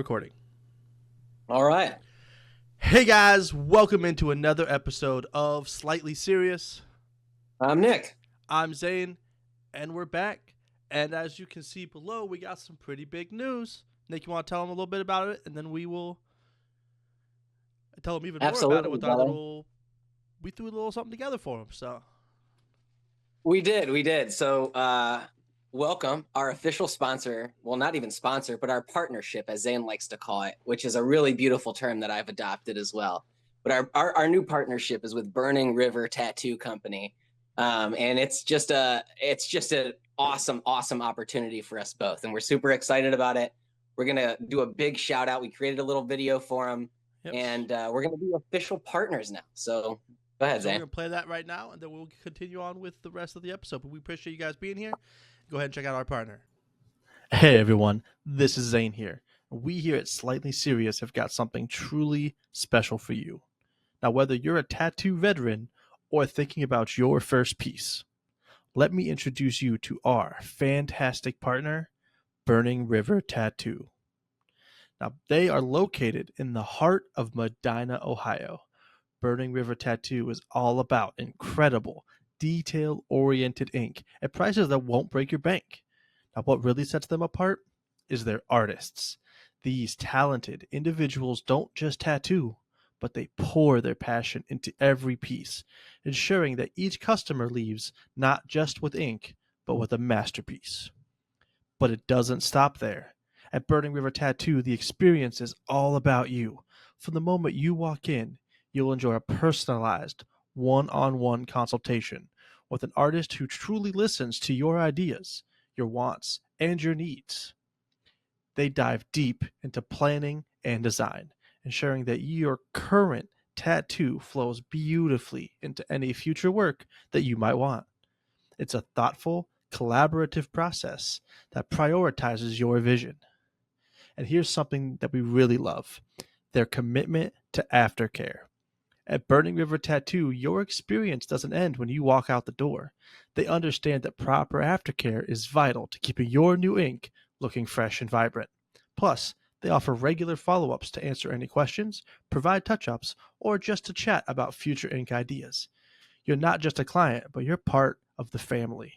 recording. All right. Hey guys, welcome into another episode of Slightly Serious. I'm Nick. I'm Zane, and we're back. And as you can see below, we got some pretty big news. Nick, you want to tell them a little bit about it, and then we will tell them even more about it with our little. We threw a little something together for them. So we did. So welcome our official sponsor. Well, not even sponsor, but our partnership, as Zane likes to call it, which is a really beautiful term that I've adopted as well. But our new partnership is with Burning River Tattoo Company, and it's just an awesome opportunity for us both, and we're super excited about it. We're gonna do a big shout out. We created a little video for them, and we're gonna be official partners now. So go ahead, Zane. We're gonna play that right now, and then we'll continue on with the rest of the episode. But we appreciate you guys being here. Go ahead and check out our partner. Hey everyone, this is Zane here. We here at Slightly Serious have got something truly special for you. Now, whether you're a tattoo veteran or thinking about your first piece, let me introduce you to our fantastic partner, Burning River Tattoo. Now, they are located in the heart of Medina, Ohio. Burning River Tattoo is all about incredible, detail-oriented ink at prices that won't break your bank. Now, what really sets them apart is their artists. These talented individuals don't just tattoo, but they pour their passion into every piece, ensuring that each customer leaves not just with ink, but with a masterpiece. But it doesn't stop there. At Burning River Tattoo, the experience is all about you. From the moment you walk in, you'll enjoy a personalized, one-on-one consultation with an artist who truly listens to your ideas, your wants, and your needs. They dive deep into planning and design, ensuring that your current tattoo flows beautifully into any future work that you might want. It's a thoughtful, collaborative process that prioritizes your vision. And here's something that we really love: their commitment to aftercare. At Burning River Tattoo, your experience doesn't end when you walk out the door. They understand that proper aftercare is vital to keeping your new ink looking fresh and vibrant. Plus, they offer regular follow-ups to answer any questions, provide touch-ups, or just to chat about future ink ideas. You're not just a client, but you're part of the family.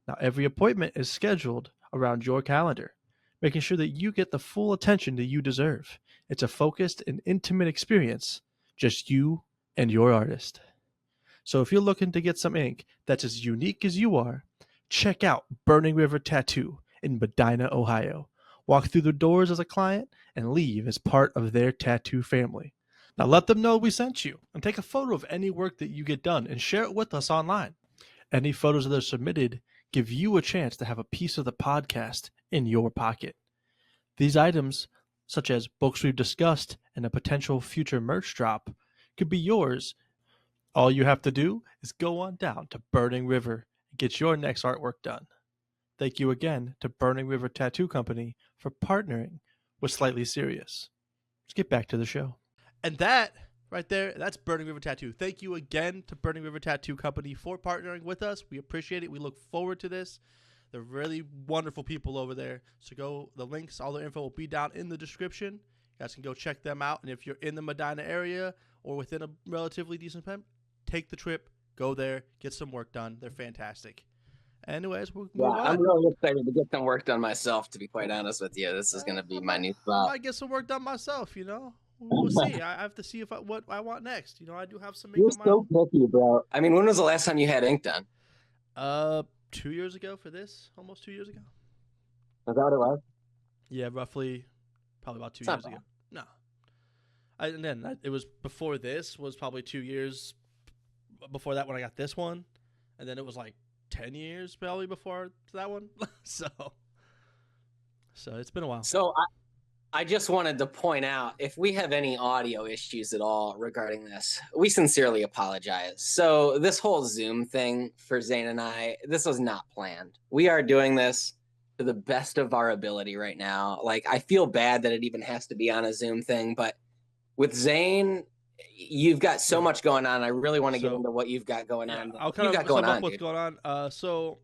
Now, every appointment is scheduled around your calendar, making sure that you get the full attention that you deserve. It's a focused and intimate experience, just you and your artist. So if you're looking to get some ink that's as unique as you are, check out Burning River Tattoo in Medina, Ohio. Walk through the doors as a client and leave as part of their tattoo family. Now let them know we sent you, and take a photo of any work that you get done and share it with us online. Any photos that are submitted give you a chance to have a piece of the podcast in your pocket. These items, such as books we've discussed and a potential future merch drop, could be yours. All you have to do is go on down to Burning River and get your next artwork done. Thank you again to Burning River Tattoo Company for partnering with Slightly Serious. Let's get back to the show. And that right there, that's Burning River Tattoo. Thank you again to Burning River Tattoo Company for partnering with us. We appreciate it. We look forward to this. They're really wonderful people over there. So go, the links, all the info will be down in the description. You guys can go check them out. And if you're in the Medina area or within a relatively decent pen, take the trip, go there, get some work done. They're fantastic. Anyways, we'll move on. I'm really excited to get some work done myself, to be quite honest with you. This is going to be my new spot. I might get some work done myself, We'll see. I have to see what I want next. I do have some ink on my own. You're so picky, bro. I mean, when was the last time you had ink done? 2 years ago for this. Almost 2 years ago. Is that what it was? Yeah, roughly. Probably about 2 years ago. No. And then it was before this, was probably 2 years before that when I got this one. And then it was like 10 years probably before that one. So it's been a while. So I just wanted to point out, if we have any audio issues at all regarding this, we sincerely apologize. So this whole Zoom thing for Zane and I, this was not planned. We are doing this to the best of our ability right now. Like, I feel bad that it even has to be on a Zoom thing, but with Zane, you've got so much going on. I really want to get into what you've got going on. I'll kind of sum up what's going on. So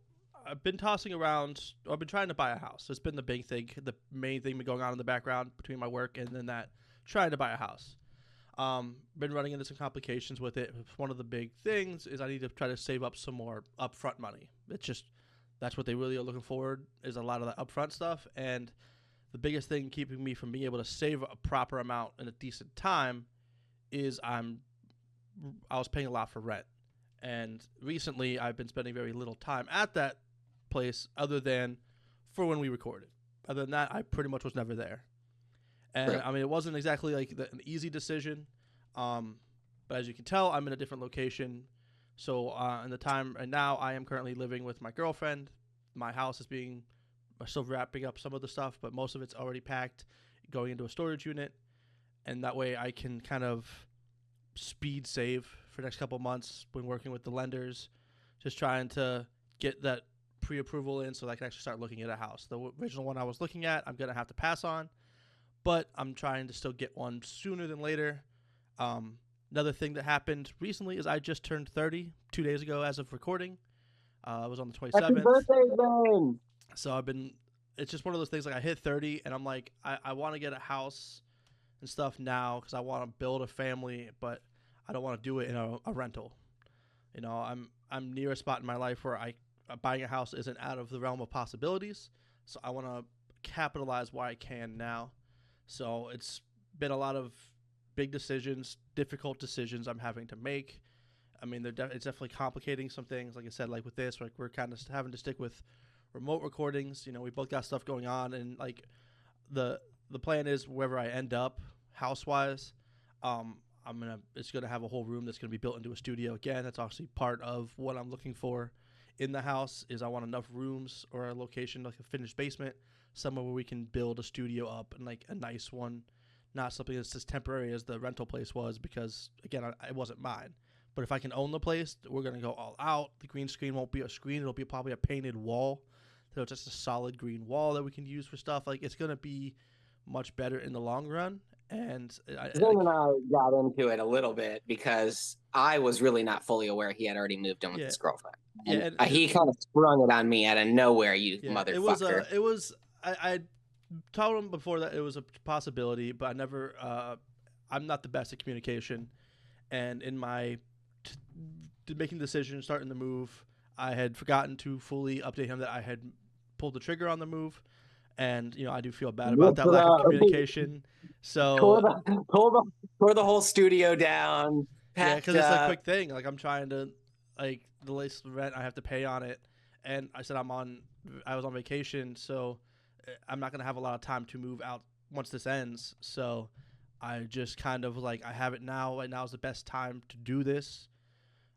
I've been tossing around. I've been trying to buy a house. It's been the big thing, the main thing going on in the background between my work and then that trying to buy a house. Been running into some complications with it. One of the big things is I need to try to save up some more upfront money. It's just that's what they really are looking forward is a lot of that upfront stuff. And the biggest thing keeping me from being able to save a proper amount in a decent time is I was paying a lot for rent. And recently I've been spending very little time at that place other than for when we recorded. Other than that, I pretty much was never there. And Right. I mean, it wasn't exactly like an easy decision. But as you can tell, I'm in a different location. So in the time and now I am currently living with my girlfriend. My house is being we're still wrapping up some of the stuff, but most of it's already packed, going into a storage unit. And that way I can kind of speed save for the next couple of months when working with the lenders, just trying to get that pre-approval in so that I can actually start looking at a house. The original one I was looking at, I'm going to have to pass on, but I'm trying to still get one sooner than later. Another thing that happened recently is I just turned 30 2 days ago as of recording. I was on the Happy 27th. birthday, Zane! So it's just one of those things like I hit 30 and I'm like, I want to get a house and stuff now because I want to build a family, but I don't want to do it in a rental. You know, I'm near a spot in my life where buying a house isn't out of the realm of possibilities. So I want to capitalize while I can now. So it's been a lot of big decisions, difficult decisions I'm having to make. I mean, it's definitely complicating some things. Like I said, like with this, like we're kind of having to stick with remote recordings. You know, we both got stuff going on, and like the plan is wherever I end up house wise, it's gonna have a whole room that's gonna be built into a studio again. That's actually part of what I'm looking for in the house. Is I want enough rooms or a location like a finished basement, somewhere where we can build a studio up and like a nice one, not something that's as temporary as the rental place was because again, it wasn't mine. But if I can own the place, we're gonna go all out. The green screen won't be a screen; it'll be probably a painted wall. So just a solid green wall that we can use for stuff. Like it's gonna be much better in the long run. And Zane and I got into it a little bit because I was really not fully aware he had already moved in with yeah, his girlfriend. yeah, And and he kind of sprung it on me out of nowhere, you yeah, motherfucker. it was. I told him before that it was a possibility, but I never. I'm not the best at communication, and in my making the decision, starting the move, I had forgotten to fully update him that I had pulled the trigger on the move, and you know I do feel bad about that lack of communication. tore So the tore the tore the whole studio down, yeah, packed because it's a up. quick thing. Like I'm trying to like the least rent I have to pay on it, and I said I was on vacation, so I'm not gonna have a lot of time to move out once this ends. So I just kind of like I have it now. Right now is the best time to do this.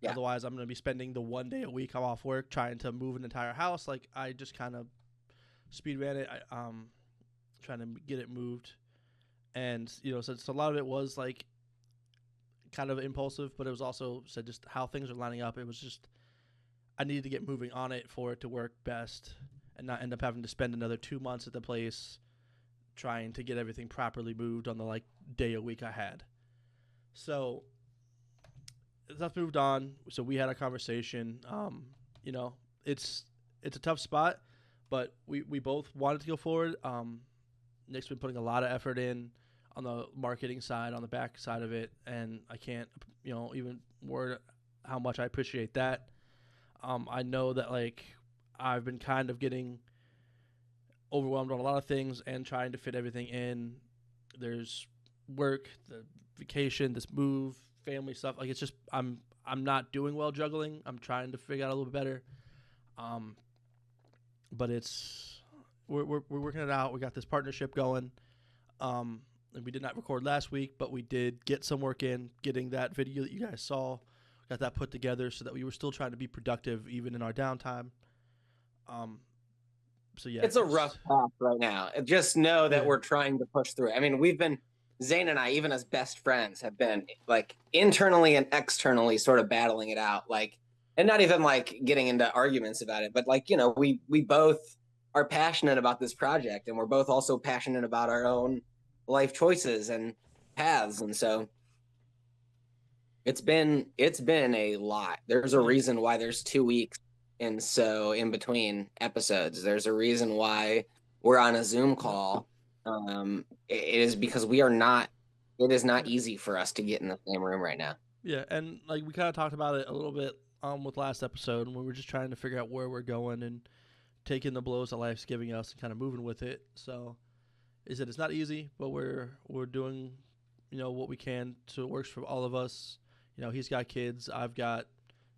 Yeah. Otherwise, I'm gonna be spending the one day a week I'm off work trying to move an entire house. Like I just kind of speed ran it. Trying to get it moved, and you know, so a lot of it was like kind of impulsive, but it was also said just how things are lining up. It was just I needed to get moving on it for it to work best, and not end up having to spend another 2 months at the place trying to get everything properly moved on the like day a week I had. So that's moved on. So we had a conversation. You know, it's a tough spot, but we both wanted to go forward. Nick's been putting a lot of effort in on the marketing side, on the back side of it, and I can't, you know, even word how much I appreciate that. I know that like I've been kind of getting overwhelmed on a lot of things and trying to fit everything in. There's work, the vacation, this move, family stuff. Like it's just I'm not doing well juggling. I'm trying to figure out a little bit better. But it's we're working it out. We got this partnership going. And we did not record last week, but we did get some work in, getting that video that you guys saw, got that put together so that we were still trying to be productive even in our downtime. So yeah, It's a rough path right now. Just know that yeah, we're trying to push through. I mean, Zane and I, even as best friends, have been like internally and externally sort of battling it out. Like, and not even like getting into arguments about it, but like, we both are passionate about this project, and we're both also passionate about our own life choices and paths. And so it's been a lot. There's a yeah, reason why there's 2 weeks And so in between episodes, there's a reason why we're on a Zoom Yeah. call. It is because it is not Yeah. easy for us to get in the same room right now. Yeah, and like we kind of talked about it a little bit with last episode, and we were just trying to figure out where we're going and taking the blows that life's giving us and kind of moving with it. So, is that it's not easy, but we're doing, what we can so it works for all of us. He's got kids. I've got,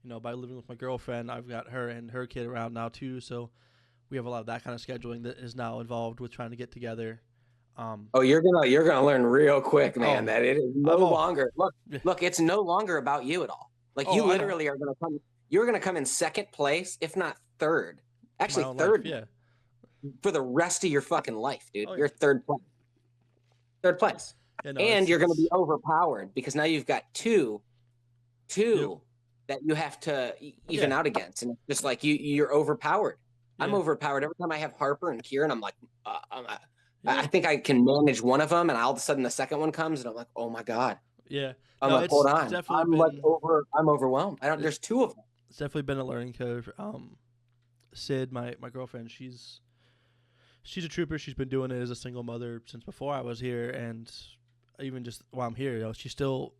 by living with my girlfriend, I've got her and her kid around now too. So we have a lot of that kind of scheduling that is now involved with trying to get together. Oh, you're gonna learn real quick, man, Oh, that it is no I'm all. longer Yeah. look, it's no longer about you at all. Like you Oh, I know. literally are gonna come you're gonna come in second place, if not third. To my Actually own life. third Yeah. for the rest of your fucking life, dude. Oh yeah. You're third place. Third place. Yeah. No, And you're gonna be it's. overpowered because now you've got two Yep. that you have to even Yeah. out against. And it's just like you're overpowered. I'm Yeah. overpowered. Every time I have Harper and Kieran, I'm like, Yeah. I think I can manage one of them, and all of a sudden the second one comes, and I'm like, oh my god. Yeah. I'm No, like, hold it's on. definitely been. I'm overwhelmed. There's two of them. It's definitely been a learning curve. Sid, my girlfriend, she's a trooper. She's been doing it as a single mother since before I was here, and even just while I'm here, she still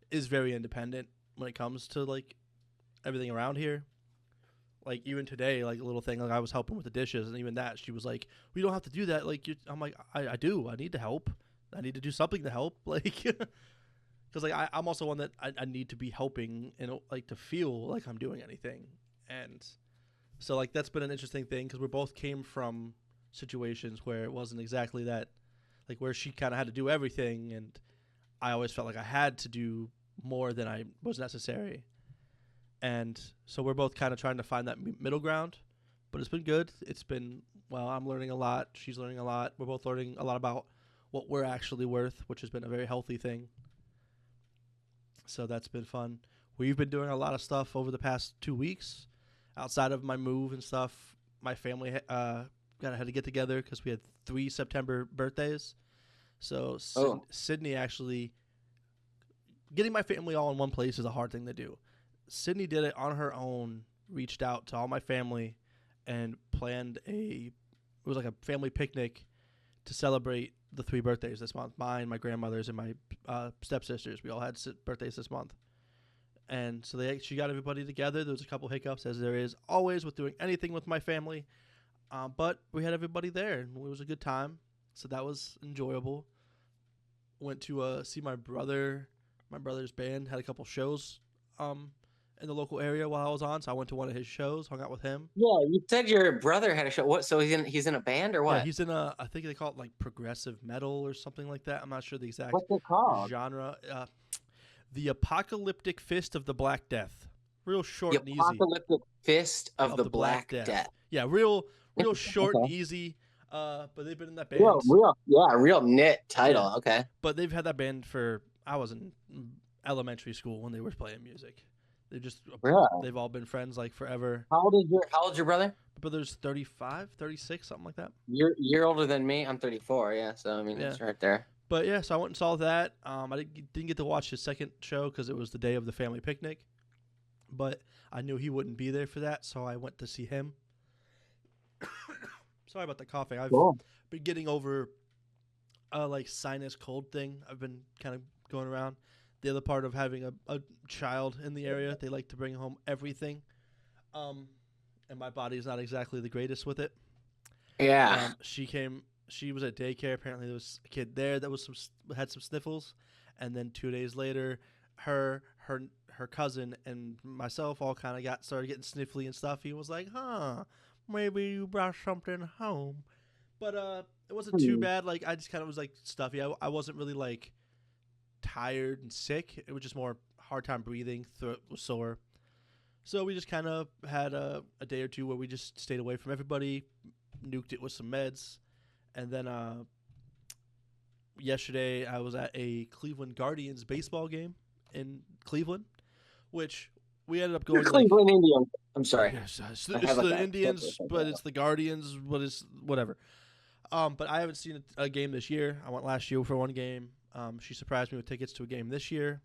is very independent when it comes to like everything around here. Like even today, like a little thing, like I was helping with the dishes, and even that, she was like, "We don't have to do that." Like I'm like, I do. I need to help. I need to do something to help. Like, because like I'm also one that I need to be helping and like to feel like I'm doing anything, and so like that's been an interesting thing because we both came from situations where it wasn't exactly that, like where she kind of had to do everything, and I always felt like I had to do more than I was necessary. And so we're both kind of trying to find that middle ground, but it's been good. I'm learning a lot. She's learning a lot. We're both learning a lot about what we're actually worth, which has been a very healthy thing. So that's been fun. We've been doing a lot of stuff over the past 2 weeks outside of my move and stuff. My family had to get together because we had 3 September birthdays. So Sydney actually, getting my family all in one place is a hard thing to do. Sydney did it on her own, reached out to all my family, and planned it was like a family picnic to celebrate the 3 birthdays this month. Mine, my grandmother's, and my stepsisters. We all had birthdays this month. And so she got everybody together. There was a couple hiccups, as there is always with doing anything with my family. But we had everybody there, and it was a good time. So that was enjoyable. Went to see my brother. My brother's band had a couple shows in the local area while I was on, so I went to one of his shows, hung out with him. Yeah, you said your brother had a show. What? So he's in a band or what? Yeah, he's in I think they call it like progressive metal or something like that. I'm not sure the exact What's it called? genre. The Apocalyptic Fist of the Black Death. Real short and easy. Apocalyptic Fist of the Black Death. Yeah, real short and easy. But they've been in that band. Real knit title. Yeah. Okay. But they've had that band I was in elementary school when they were playing music. They've all been friends like forever. How old is your brother? My brother's 35, 36, something like that. You're older than me. I'm 34. Yeah, so I mean it's right there. But yeah, so I went and saw that. I didn't get to watch his second show because it was the day of the family picnic. But I knew he wouldn't be there for that, so I went to see him. Sorry about the coughing. I've been getting over like sinus cold thing. I've been kind of going around. The other part of having a child in the area, they like to bring home everything. And my body's not exactly the greatest with it. Yeah. She was at daycare. Apparently there was a kid there that had some sniffles. And then 2 days later, her cousin and myself all kind of started getting sniffly and stuff. He was like, maybe you brought something home. But it wasn't too bad. Like I just kind of was like stuffy. I wasn't really like tired and sick. It was just more hard time breathing. Throat was sore. So we just kind of had a day or two where we just stayed away from everybody, nuked it with some meds. And then yesterday I was at a Cleveland Guardians baseball game in Cleveland, which we ended up going. Cleveland Indians. I'm sorry. Yes, it's the Indians, but it's the Guardians. But it's whatever. But I haven't seen a game this year. I went last year for one game. She surprised me with tickets to a game this year.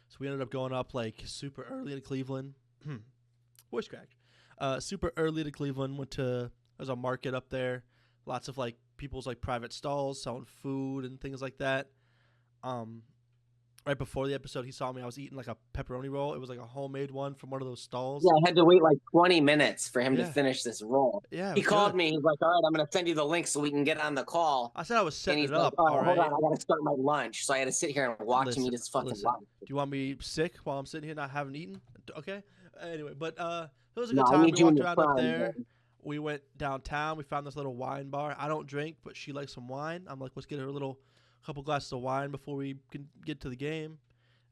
So we ended up going up like super early to Cleveland. Voice cracked. Super early to Cleveland. Went to there's a market up there. Lots of like people's like private stalls selling food and things like that. Right before the episode, he saw me. I was eating like a pepperoni roll. It was like a homemade one from one of those stalls. Yeah, I had to wait like 20 minutes for him to Yeah. finish this roll. Yeah, He called me. He's like, all right, I'm going to send you the link so we can get on the call. I said I was And setting he's it like, up. oh, All hold right. on, I got to start my lunch. So I had to sit here and watch him eat his fucking lunch. Do you want me sick while I'm sitting here not having eaten? Okay. Anyway, but it was a No, good I time. need We you in walked your around up prime, there. man. We went downtown. We found this little wine bar. I don't drink, but she likes some wine. I'm like, let's get her a couple glasses of wine before we can get to the game.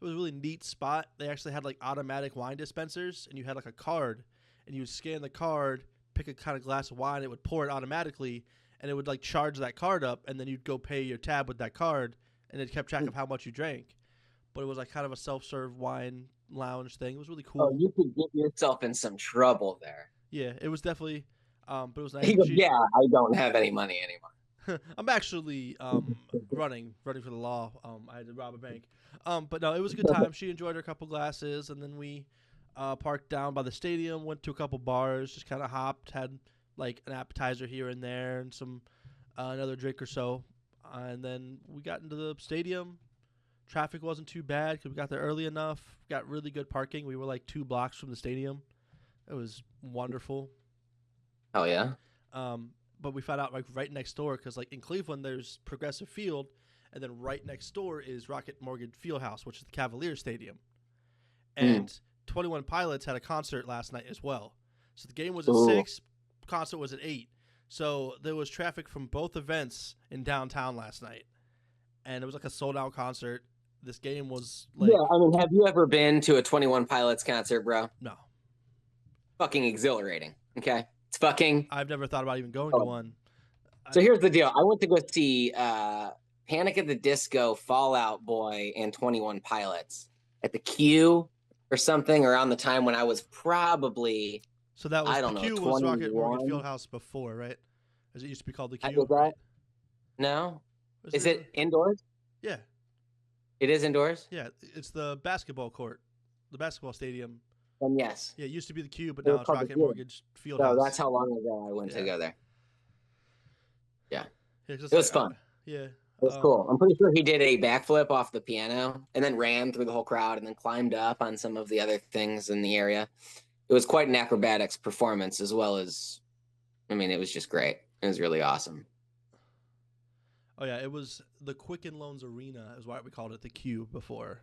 It was a really neat spot. They actually had like automatic wine dispensers, and you had like a card, and you would scan the card, pick a kind of glass of wine, it would pour it automatically, and it would like charge that card up, and then you'd go pay your tab with that card, and it kept track of how much you drank. But it was like kind of a self-serve wine lounge thing. It was really cool. Oh, you could get yourself in some trouble there. Yeah, it was definitely, but it was nice. He goes, yeah, I don't have any money anymore. I'm actually running for the law. I had to rob a bank. But no, it was a good time. She enjoyed her couple glasses, and then we parked down by the stadium, went to a couple bars, just kind of hopped, had like an appetizer here and there, and some another drink or so, and then we got into the stadium. Traffic wasn't too bad because we got there early enough. Got really good parking. We were like 2 blocks from the stadium. It was wonderful. Oh yeah. But we found out like right next door because like in Cleveland there's Progressive Field, and then right next door is Rocket Mortgage Fieldhouse, which is the Cavaliers Stadium. And 21 Pilots had a concert last night as well. So the game was at 6, concert was at 8. So there was traffic from both events in downtown last night, and it was like a sold out concert. This game was like, yeah. I mean, have you ever been to a 21 Pilots concert, bro? No. Fucking exhilarating. Okay. It's fucking. I've never thought about even going to one. So here's the deal. I went to go see Panic at the Disco, Fall Out Boy, and 21 Pilots at the Q or something around the time when I was probably. So that was I don't the know, Q was Rocket 21? Mortgage Fieldhouse before, right? As it used to be called the Q. Was that? Right? No. Was Is it indoors? Yeah. It is indoors? Yeah. It's the basketball court, the basketball stadium. And yes. Yeah, it used to be the Q, but It now was it's called the Rocket Q. Mortgage Fieldhouse. So that's how long ago I went to go there. Yeah. It was fun. Yeah. It was cool. I'm pretty sure he did a backflip off the piano and then ran through the whole crowd and then climbed up on some of the other things in the area. It was quite an acrobatics performance as well as, I mean, it was just great. It was really awesome. Oh, yeah. It was the Quicken Loans Arena is why we called it the Q before.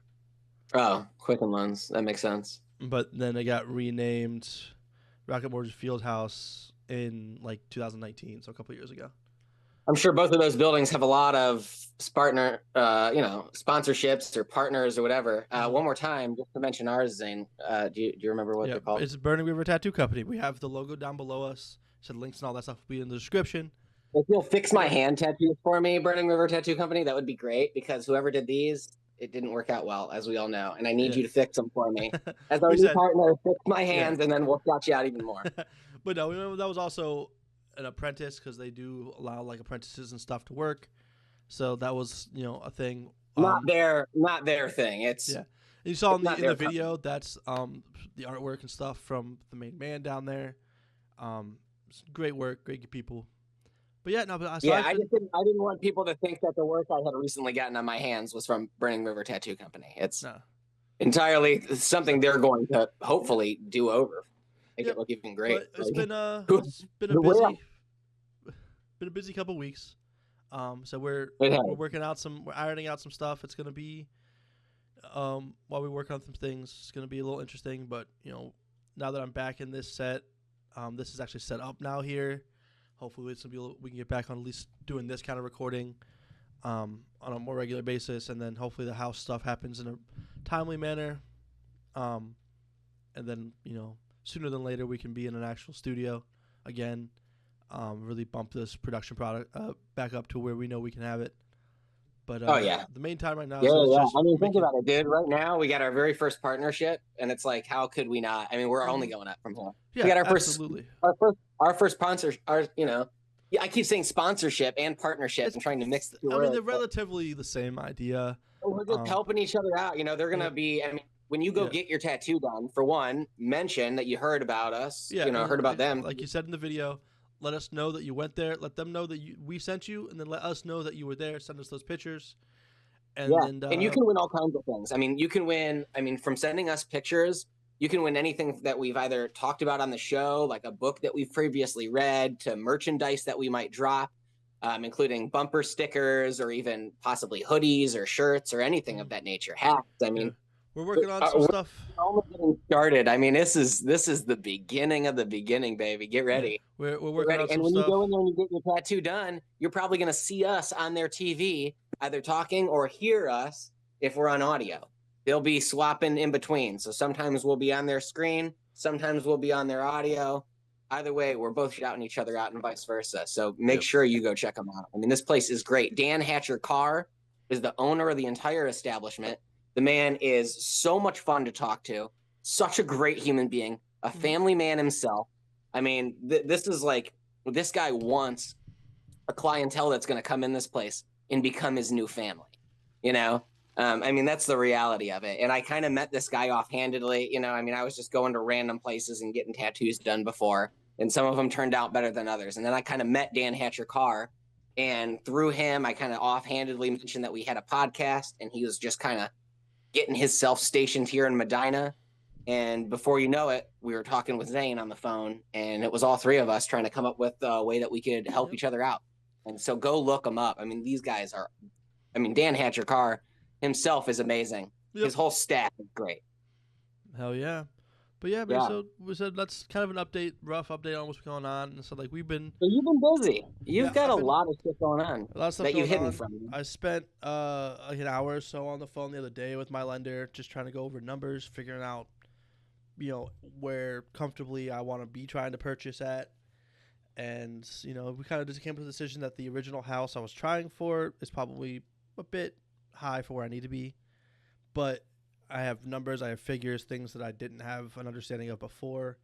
Oh, Quicken Loans. That makes sense. But then it got renamed Rocket Mortgage Fieldhouse in like 2019, so a couple years ago. I'm sure both of those buildings have a lot of sponsorships or partners or whatever. One more time, just to mention ours, Zane. Do you remember what they're called? It's Burning River Tattoo Company. We have the logo down below us. So the links and all that stuff will be in the description. If you'll fix my hand tattoos for me, Burning River Tattoo Company, that would be great because whoever did these, it didn't work out well, as we all know. And I need you to fix them for me. As our new partner, fix my hands, and then we'll shout you out even more. But no, that was also an apprentice because they do allow like apprentices and stuff to work. So that was, a thing. Not their thing. It's You saw in the video, that's the artwork and stuff from the main man down there. Great work, great people. But yeah, no, but I didn't want people to think that the work I had recently gotten on my hands was from Burning River Tattoo Company. It's entirely something they're going to hopefully do over, make it look even great. But it's been a busy couple weeks. So we're working out we're ironing out some stuff. It's gonna be while we work on some things, it's gonna be a little interesting. But now that I'm back in this set, this is actually set up now here. Hopefully, we can get back on at least doing this kind of recording on a more regular basis, and then hopefully the house stuff happens in a timely manner. And then sooner than later we can be in an actual studio again. Really bump this production product back up to where we know we can have it. But the main time right now. I mean, think about it, dude. Right now, we got our very first partnership, and it's like, how could we not? I mean, we're only going up from here. Yeah, we got absolutely. Our first sponsor. I keep saying sponsorship and partnership and trying to mix the two words. They're relatively the same idea. We're just helping each other out. They're gonna be. I mean, when you go Yeah. get your tattoo done, for one, mention that you heard about us, Yeah, heard about them. like you said in the video. Let us know that you went there. Let them know that we sent you, and then let us know that you were there. Send us those pictures, and Yeah. then And you can win all kinds of things. I mean, you can win, from sending us pictures, you can win anything that we've either talked about on the show, like a book that we've previously read, to merchandise that we might drop, including bumper stickers or even possibly hoodies or shirts or anything of that nature. Hats. I yeah, mean, we're working on some we're stuff. only getting started. I mean, this is the beginning of the beginning, baby. Get ready. We're Get working ready. on some And when you stuff. go in there and you get your tattoo done, you're probably going to see us on their TV, either talking or hear us if we're on audio. They'll be swapping in between. So sometimes we'll be on their screen, sometimes we'll be on their audio. Either way, we're both shouting each other out and vice versa. So make sure you go check them out. I mean, this place is great. Dan Hatcher Carr is the owner of the entire establishment. The man is so much fun to talk to, such a great human being, a family man himself. I mean, this is like, this guy wants a clientele that's going to come in this place and become his new family, I mean, that's the reality of it. And I kind of met this guy offhandedly, I mean, I was just going to random places and getting tattoos done before, and some of them turned out better than others. And then I kind of met Dan Hatcher Carr, and through him, I kind of offhandedly mentioned that we had a podcast, and he was just kind of getting himself stationed here in Medina. And before you know it, we were talking with Zane on the phone, and it was all three of us trying to come up with a way that we could help each other out. And so go look them up. I mean, these guys are, Dan Hatcher Carr himself is amazing. His whole staff is great. Hell yeah. But yeah, man, so we said that's kind of an rough update on what's going on. And so, like, you've been busy. You've got a lot of stuff going on a lot of stuff that you've hidden on. from me. I spent like an hour or so on the phone the other day with my lender, just trying to go over numbers, figuring out, where comfortably I want to be trying to purchase at. And, we kind of just came to the decision that the original house I was trying for is probably a bit high for where I need to be. But I have numbers, I have figures, things that I didn't have an understanding of before.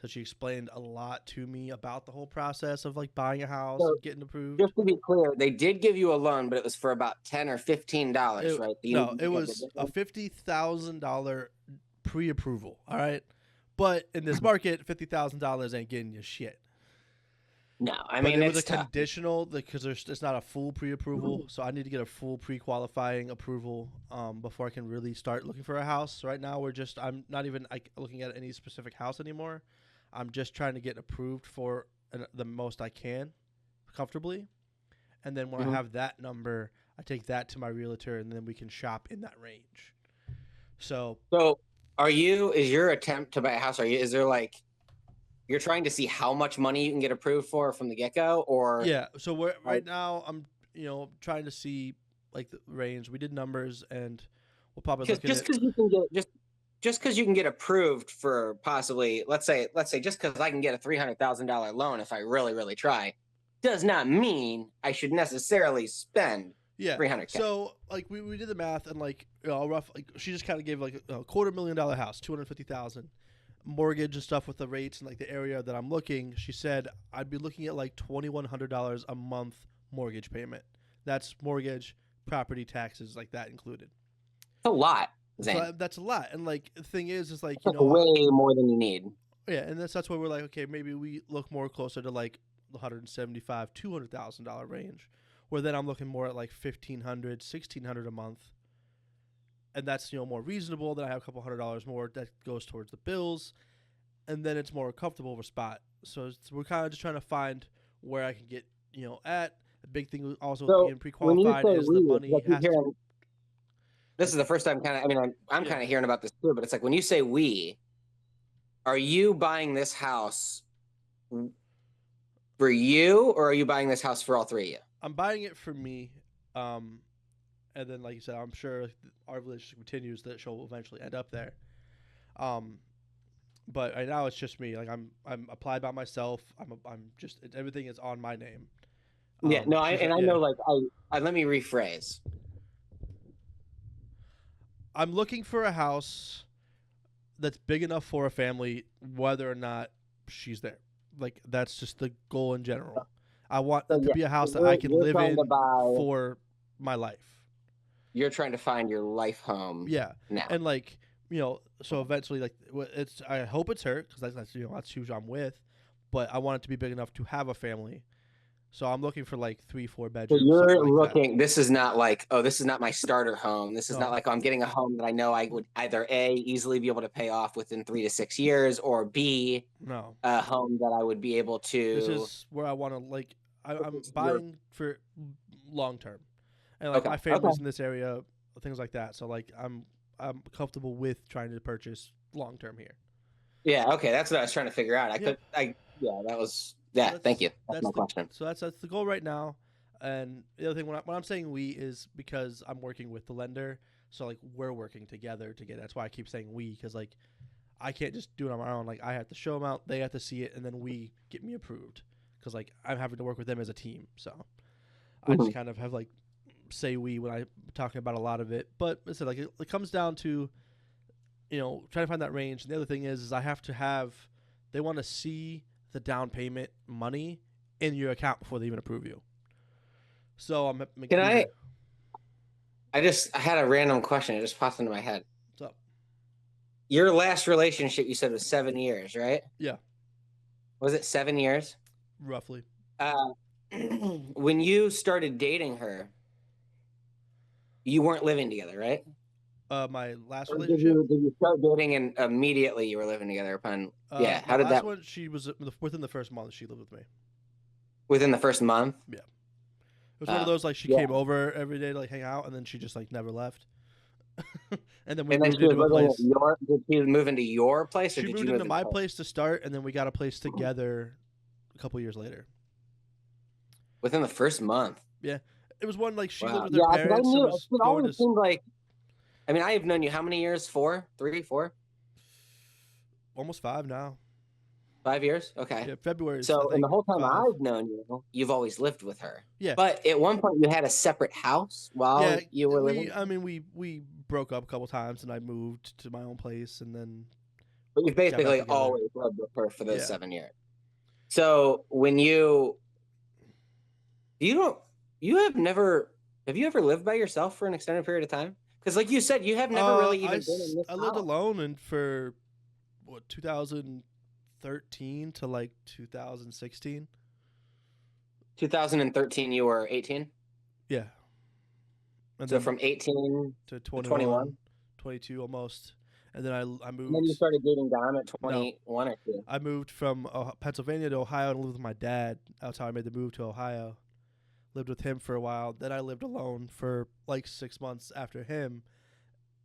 So she explained a lot to me about the whole process of like buying a house and getting approved. Just to be clear, they did give you a loan, but it was for about $10 or $15, right? No, it was a $50,000 pre-approval. All right, but in this market, $50,000 ain't getting you shit. No, I mean, it was a conditional because it's not a full pre-approval, so I need to get a full pre-qualifying approval before I can really start looking for a house. So right now I'm not even looking at any specific house anymore. I'm just trying to get approved for the most I can comfortably, and then when I have that number, I take that to my realtor, and then we can shop in that range. So is your attempt to buy a house? Is there like, you're trying to see how much money you can get approved for from the get-go, or? Yeah. So right now I'm, trying to see like the range. We did numbers, and we'll probably look at just because you can get just because you can get approved for possibly, let's say just because I can get a $300,000 loan if I really, really try, does not mean I should necessarily spend $300,000. So like we did the math, and like rough, like she just kind of gave like a $250,000 house, $250,000. Mortgage and stuff with the rates and like the area that I'm looking. She said I'd be looking at like $2,100 a month mortgage payment. That's mortgage, property taxes, like that included. That's a lot, Zane. So that's a lot. And like the thing is like, way more than you need. Yeah, and that's why we're like, okay, maybe we look more closer to like the $175,000, $200,000 range, where then I'm looking more at like $1,500, $1,600 a month. And that's, more reasonable. Then I have a couple $100 more that goes towards the bills, and then it's more a comfortable of a spot. So we're kind of just trying to find where I can get, at. The big thing also being pre-qualified is the money has to. This is the first time I'm kind of hearing about this too, but it's like, when you say we, are you buying this house for you, or are you buying this house for all three of you? I'm buying it for me. And then, like you said, I'm sure our relationship continues, that she'll eventually end up there. But right now it's just me. Like I'm applied by myself. I'm just everything is on my name. I know. Like let me rephrase. I'm looking for a house that's big enough for a family, whether or not she's there. Like that's just the goal in general. I want it to be a house that I can live in for my life. You're trying to find your life home. Yeah. Now. And like so eventually, like, it's I hope it's her because that's that's who I'm with, but I want it to be big enough to have a family. So I'm looking for like 3-4 So bedrooms, something you're like that. looking, this is not like, oh, this is not my starter home. This is not No, like, oh, I'm getting a home that I know I would either A, easily be able to pay off within 3 to 6 years, or B, no. a home that I would be able This to. is where I want to like. I'm You're, buying for long term, and like okay, my okay. family's in this area, things like that. So like I'm comfortable with trying to purchase long term here. Yeah, okay. That's what I was trying to figure out. Yep. Yeah, that was, So yeah, thank you. That's my the question. that's the goal right now. And the other thing when I'm saying we is because I'm working with the lender, so like we're working together to get it. That's why I keep saying we because like I can't just do it on my own. Like I have to show them out, they have to see it, and then we get me approved because like I'm having to work with them as a team. So I just kind of have like say we when I'm talking about a lot of it. But listen, like it comes down to trying to find that range. And the other thing is I have to have they want to see the down payment money in your account before they even approve you. So I'm Can either. I had a random question. It just popped into my head. What's up? Your last relationship, you said, was 7 years, right? Yeah, Was it 7 years? roughly. Uh, when you started dating her, you weren't living together, right? My last Or relationship. did you start dating and immediately you were living together upon? Yeah. My How did last that, one, she was within the first month she lived with me. within the first month? Yeah, it was one of those like she Yeah. came over every day to like hang out, and then she just like never left. And then we And then moved she was into a living at place. did she move into your place or She did moved you move into into my hers? place to start, and then we got a place together a couple years later. Within the first month? Yeah, it was one like she lived Wow. with her Yeah, because I parents and knew was it going always to seemed like, I mean, I have known you how many years? 4, 3, 4, almost 5 now. 5 years? Okay. Yeah, February's I So, and the think whole time 5. I've known you, you've always lived with her. Yeah, But at one point, you had a separate house yeah. while you were living. We broke up a couple times, and I moved to my own place, and then But you've got back basically together. always lived with her for those Yeah. 7 years. So when you don't, you have you ever lived by yourself for an extended period of time? Because like you said, you have never really even been in this I lived house. alone and for what 2013 to like 2016. 2013, you were 18. Yeah. And So then from 18 to to 21, 21. 22 almost. And then I And moved. then you started dating Dom at No, 21 or 2. I moved from Pennsylvania to Ohio and lived with my dad. That's how I made the move to Ohio. Lived with him for a while. Then I lived alone for like 6 months after him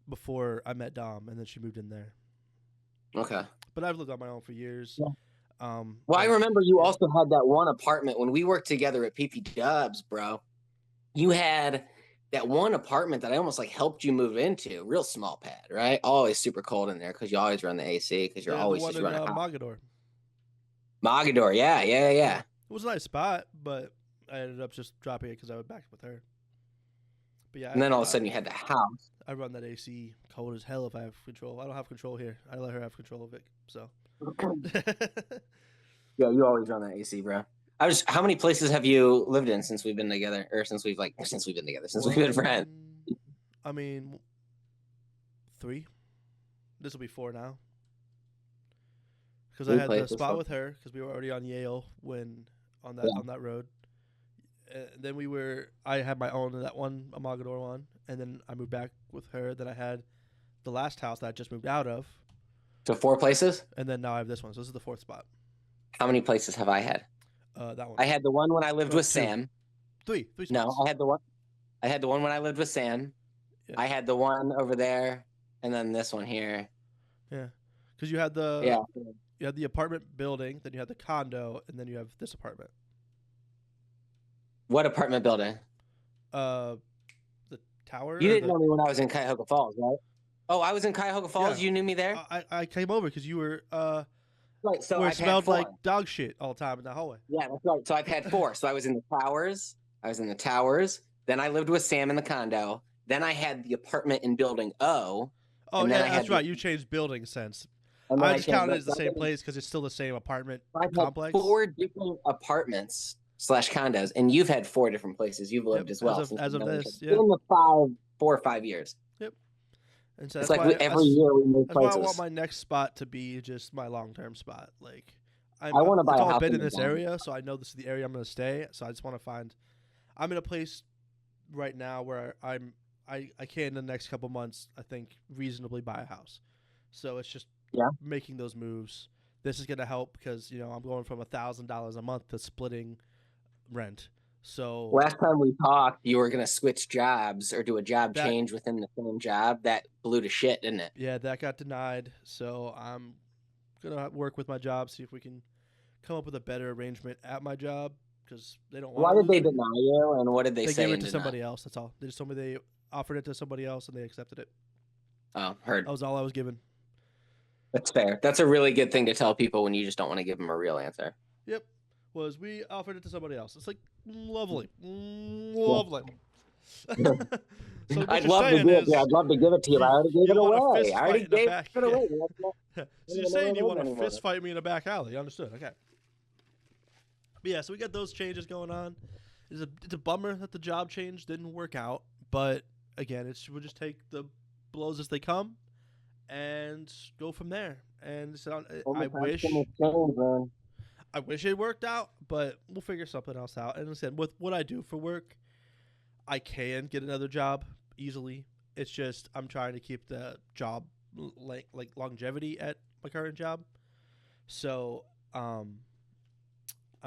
before I met Dom, and then she moved in there. Okay. But I've lived on my own for years. Yeah. Well, I remember you yeah. also had that one apartment when we worked together at PP Dubs, bro. You had that one apartment that I almost like helped you move into. Real small pad, right? Always super cold in there because you always run the AC because you're Yeah, always the one just in running hot. Mogador. Mogador, yeah. It was a nice spot, but I ended up just dropping it because I was back with her. But yeah, And then all of a sudden you had the house. I run that AC cold as hell if I have control. I don't have control here. I let her have control of it. So. Yeah, you always run that AC, bro. How many places have you lived in since we've been together, or since we've been friends? I mean, 3. This will be 4 now. Because I had the spot with her because we were already on Yale on that road. Then I had my own that one, a Mogador one, and then I moved back with her. Then I had the last house that I just moved out of. So 4 places? And then now I have this one. So this is the 4th spot. How many places have I had? That one. I had the one when I lived with 2. Sam. 3 spots. No, I had the one when I lived with Sam. Yeah. I had the one over there, and then this one here. Yeah, because you had you had the apartment building, then you had the condo, and then you have this apartment. What apartment building? The tower. You didn't know me when I was in Cuyahoga Falls, right? Oh, I was in Cuyahoga Falls. Yeah. You knew me there. I came over because you were right. So where it smelled like dog shit all the time in the hallway. Yeah, that's right. So I've had 4. So I was in the towers. Then I lived with Sam in the condo. Then I had the apartment in building O. Oh, yeah, that's right. You changed building since. I just counted it as the same place because it's still the same apartment complex. 4 different apartments / condos, and you've had 4 different places you've lived as well. As of this, in the 4 or 5 years. Yep. And so It's like every year we move that's why I want places. my next spot to be just my long-term spot. Like, I want to buy it's a all house been in in this Medina. area, so I know this is the area I'm going to stay. So I just want to find. I'm in a place right now where I can in the next couple months, I think, reasonably buy a house. So it's just Yeah. making those moves. This is going to help because I'm going from $1,000 a month to splitting rent. So Last time we talked, you were gonna switch jobs or do a job that change within the same job. That blew to shit, didn't it? yeah, that got denied. So I'm gonna work with my job, see if we can come up with a better arrangement at my job because they don't want Why to did lose they me. deny you, and what did they They say gave it in to denial? somebody else. That's all. They just told me they offered it to somebody else and they accepted it. Oh, heard. That was all I was given. That's fair. That's a really good thing to tell people when you just don't want to give them a real answer. Yep, was we offered it to somebody else. It's like lovely, Yeah. lovely. So what I'd you're love to saying give it. is I'd love to give it to you, but I already gave you it want a away. fist I fight already in the gave back. it away. I So don't you're even know saying where you it want is to anymore. fist fight me in a back alley? Understood. Okay. But yeah, so we got those changes going on. It's a bummer that the job change didn't work out, but again, we'll just take the blows as they come and go from there. And so Only I wish constant change, man. it worked out, but we'll figure something else out. And I said, with what I do for work, I can get another job easily. It's just I'm trying to keep the job like longevity at my current job. So I'm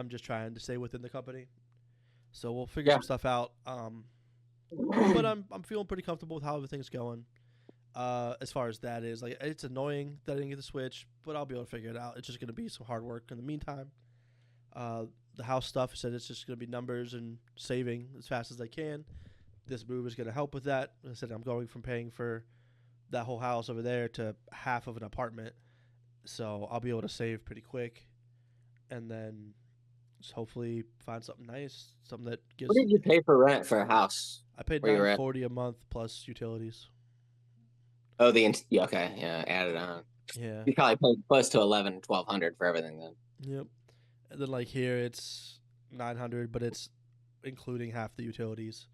just trying to stay within the company. So we'll figure Yeah. some stuff out. But I'm feeling pretty comfortable with how everything's going. As far as that is, like, it's annoying that I didn't get the switch, but I'll be able to figure it out. It's just gonna be some hard work in the meantime. The house stuff said it's just gonna be numbers and saving as fast as I can. This move is gonna help with that. I said I'm going from paying for that whole house over there to half of an apartment, so I'll be able to save pretty quick, and then just hopefully find something nice, something that What gives. did you pay for rent for a house I paid where you were at? $940 a month plus utilities. Oh, yeah, okay, yeah, added on. Yeah. You probably paid close to 1,200 for everything then. Yep. And then like here it's 900, but it's including half the utilities,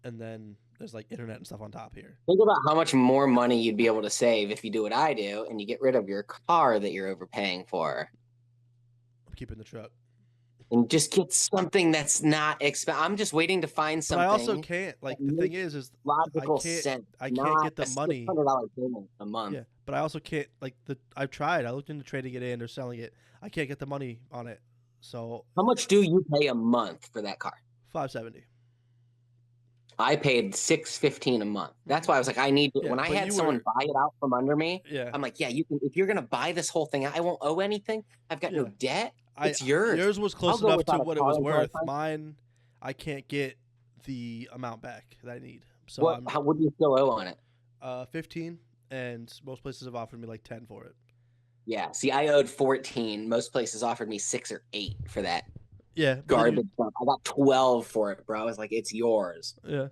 and then there's like internet and stuff on top here. Think about how much more money you'd be able to save if you do what I do and you get rid of your car that you're overpaying for I'm keeping the truck. and just get something that's not expensive. I'm just waiting to find But I also something can't. Like that the thing makes is logical I sense, can't not get the a money. $600 payment a month. Yeah, but I also can't I've tried. I looked into trading it in or selling it. I can't get the money on it. So How much do you pay a month for that car? $570. I paid $615 a month. That's why I was like, I need to. Yeah, When I but had you someone were buy it out from under me, yeah. I'm like, yeah, you can. If you're gonna buy this whole thing out, I won't owe anything. I've got no Yeah. debt. It's yours. Yours was close I'll go enough to without a what it car was until I worth. find. Mine, I can't get the amount back that I need. So What do you still owe on it? 15, and most places have offered me like 10 for it. Yeah. See, I owed 14. Most places offered me 6 or 8 for that Yeah, but garbage stuff. I got 12 for it, bro. I was like, it's yours. yeah.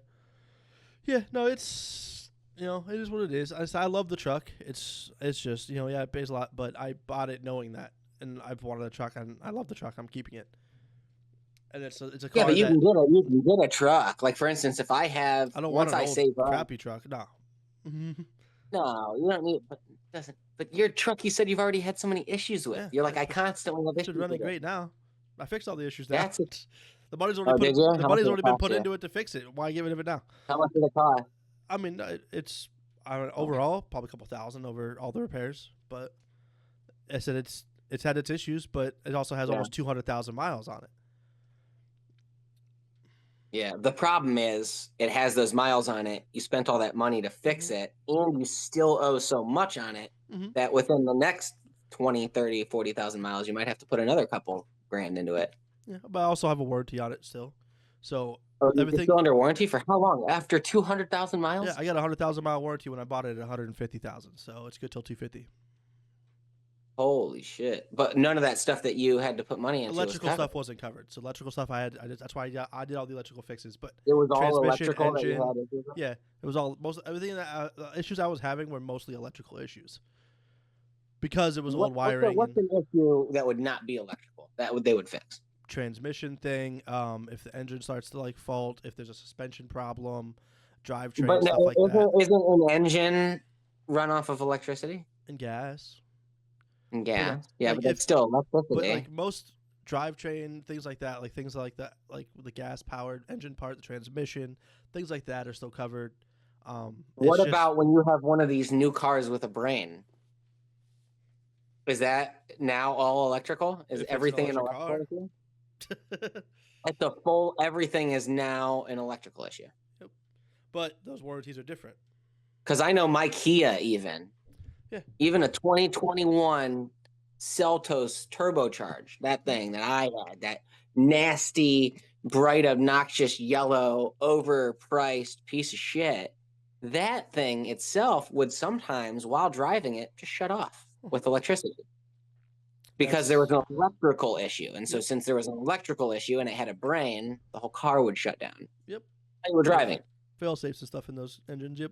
No, it's it is what it is. I love the truck. It's just yeah, it pays a lot, but I bought it knowing that, and I've wanted a truck, and I love the truck. I'm keeping it, and it's a car Yeah, but you that can get a truck. Like for instance, if I have I don't once want an I old save up, crappy truck. No. no, you don't need. But it doesn't. But your truck, you said you've already had so many issues with. Yeah, You're like, I constantly have it's issues running with it. great now. I fixed all the issues now. That's it. The money's Oh, already did you? the How much money's did it already been cost put you? into it to fix it. Why give it of it now? How much did it cost? I mean, it's overall probably a couple thousand over all the repairs, but I said it's had its issues, but it also has Yeah. almost 200,000 miles on it. Yeah, the problem is it has those miles on it. You spent all that money to fix it, and you still owe so much on it Mhm. that within the next 20, 30, 40,000 miles, you might have to put another couple grand into it. Yeah, but I also have a warranty on it still, so Oh, you're everything. still under warranty for how long? After 200,000 miles? Yeah, I got a 100,000 mile warranty when I bought it at 150,000, so it's good till 250. Holy shit! But none of that stuff that you had to put money into Electrical was stuff wasn't covered, so electrical stuff that's why I did all the electrical fixes. But It was all transmission, electrical engine, that you had issues with? yeah, it was all everything that the issues I was having were mostly electrical issues because it was old wiring What's and an issue that would not be electrical they would fix? transmission thing. If the engine starts to like fault, if there's a suspension problem, drivetrain, But stuff no, like that, isn't an engine run off of electricity and gas. and But yeah, gas? Yeah, like but if, that's still but electricity. like most drivetrain things like that, like the gas powered engine part, the transmission, things like that are still covered. It's What just about when you have one of these new cars with a brain? Is that now all electrical? Is if it's an everything an electric electrical car. issue? Yep. Like the full everything is now an electrical issue. But those warranties are different. Because I know my Kia Yeah. even a 2021 Seltos turbocharged, that thing that I had, that nasty, bright, obnoxious yellow, overpriced piece of shit. That thing itself would sometimes, while driving it, just shut off with electricity because there was That's an electrical issue. And so, Yep. since there was an electrical issue and it had a brain, the whole car would shut down. Yep. While you were driving. Fail safes and stuff in those engines. Yep.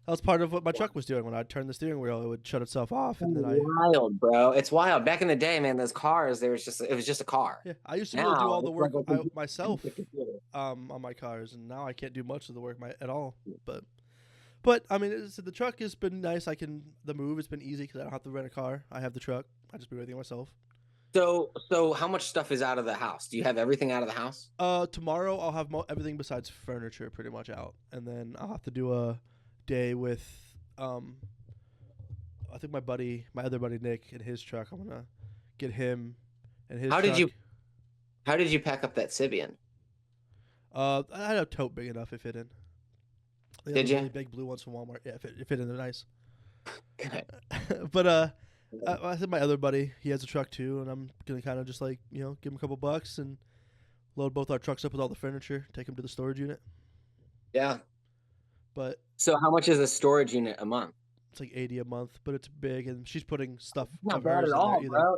That was part of what my truck was doing. When I'd turn the steering wheel, it would shut itself off, and then Wild, bro. It's wild. Back in the day, man, those cars, it was just a car. I used to be able to do Now all the it's work like a myself computer. on my cars, and now I can't do much of the work at all. But I mean, the truck has been nice. The move has been easy because I don't have to rent a car. I have the truck. I just do everything myself. So how much stuff is out of the house? Do you have everything out of the house? Tomorrow I'll have everything besides furniture pretty much out, and then I'll have to do a day with I think my other buddy Nick, in his truck. I'm gonna get him and his. How truck. did you pack up that Sibian? I had a tote big enough to fit in. Did you? Really big blue ones from Walmart. Yeah, it fit in there nice. Good. But I said my other buddy, he has a truck too, and I'm gonna kind of just like give him a couple bucks and load both our trucks up with all the furniture, take him to the storage unit. Yeah. But So how much is a storage unit a month? it's like 80 a month, but it's big, and she's putting stuff Not of bad hers at in there all, either. bro.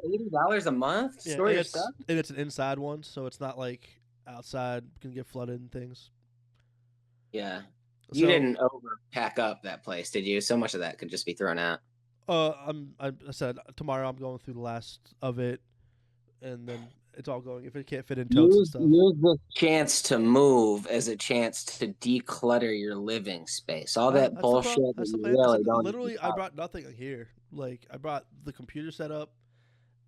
$80 a month? Yeah, Store and your it's stuff? and it's an inside one, so it's not like outside can get flooded and things. Yeah. So, You didn't over pack up that place, did you? So much of that could just be thrown out. I said tomorrow I'm going through the last of it, and then it's all going. If it can't fit in totes and stuff, Use this chance to move as a chance to declutter your living space. All that that's bullshit the plan. that That's the you plan. I really said don't literally, need I brought nothing here. Like I brought the computer setup,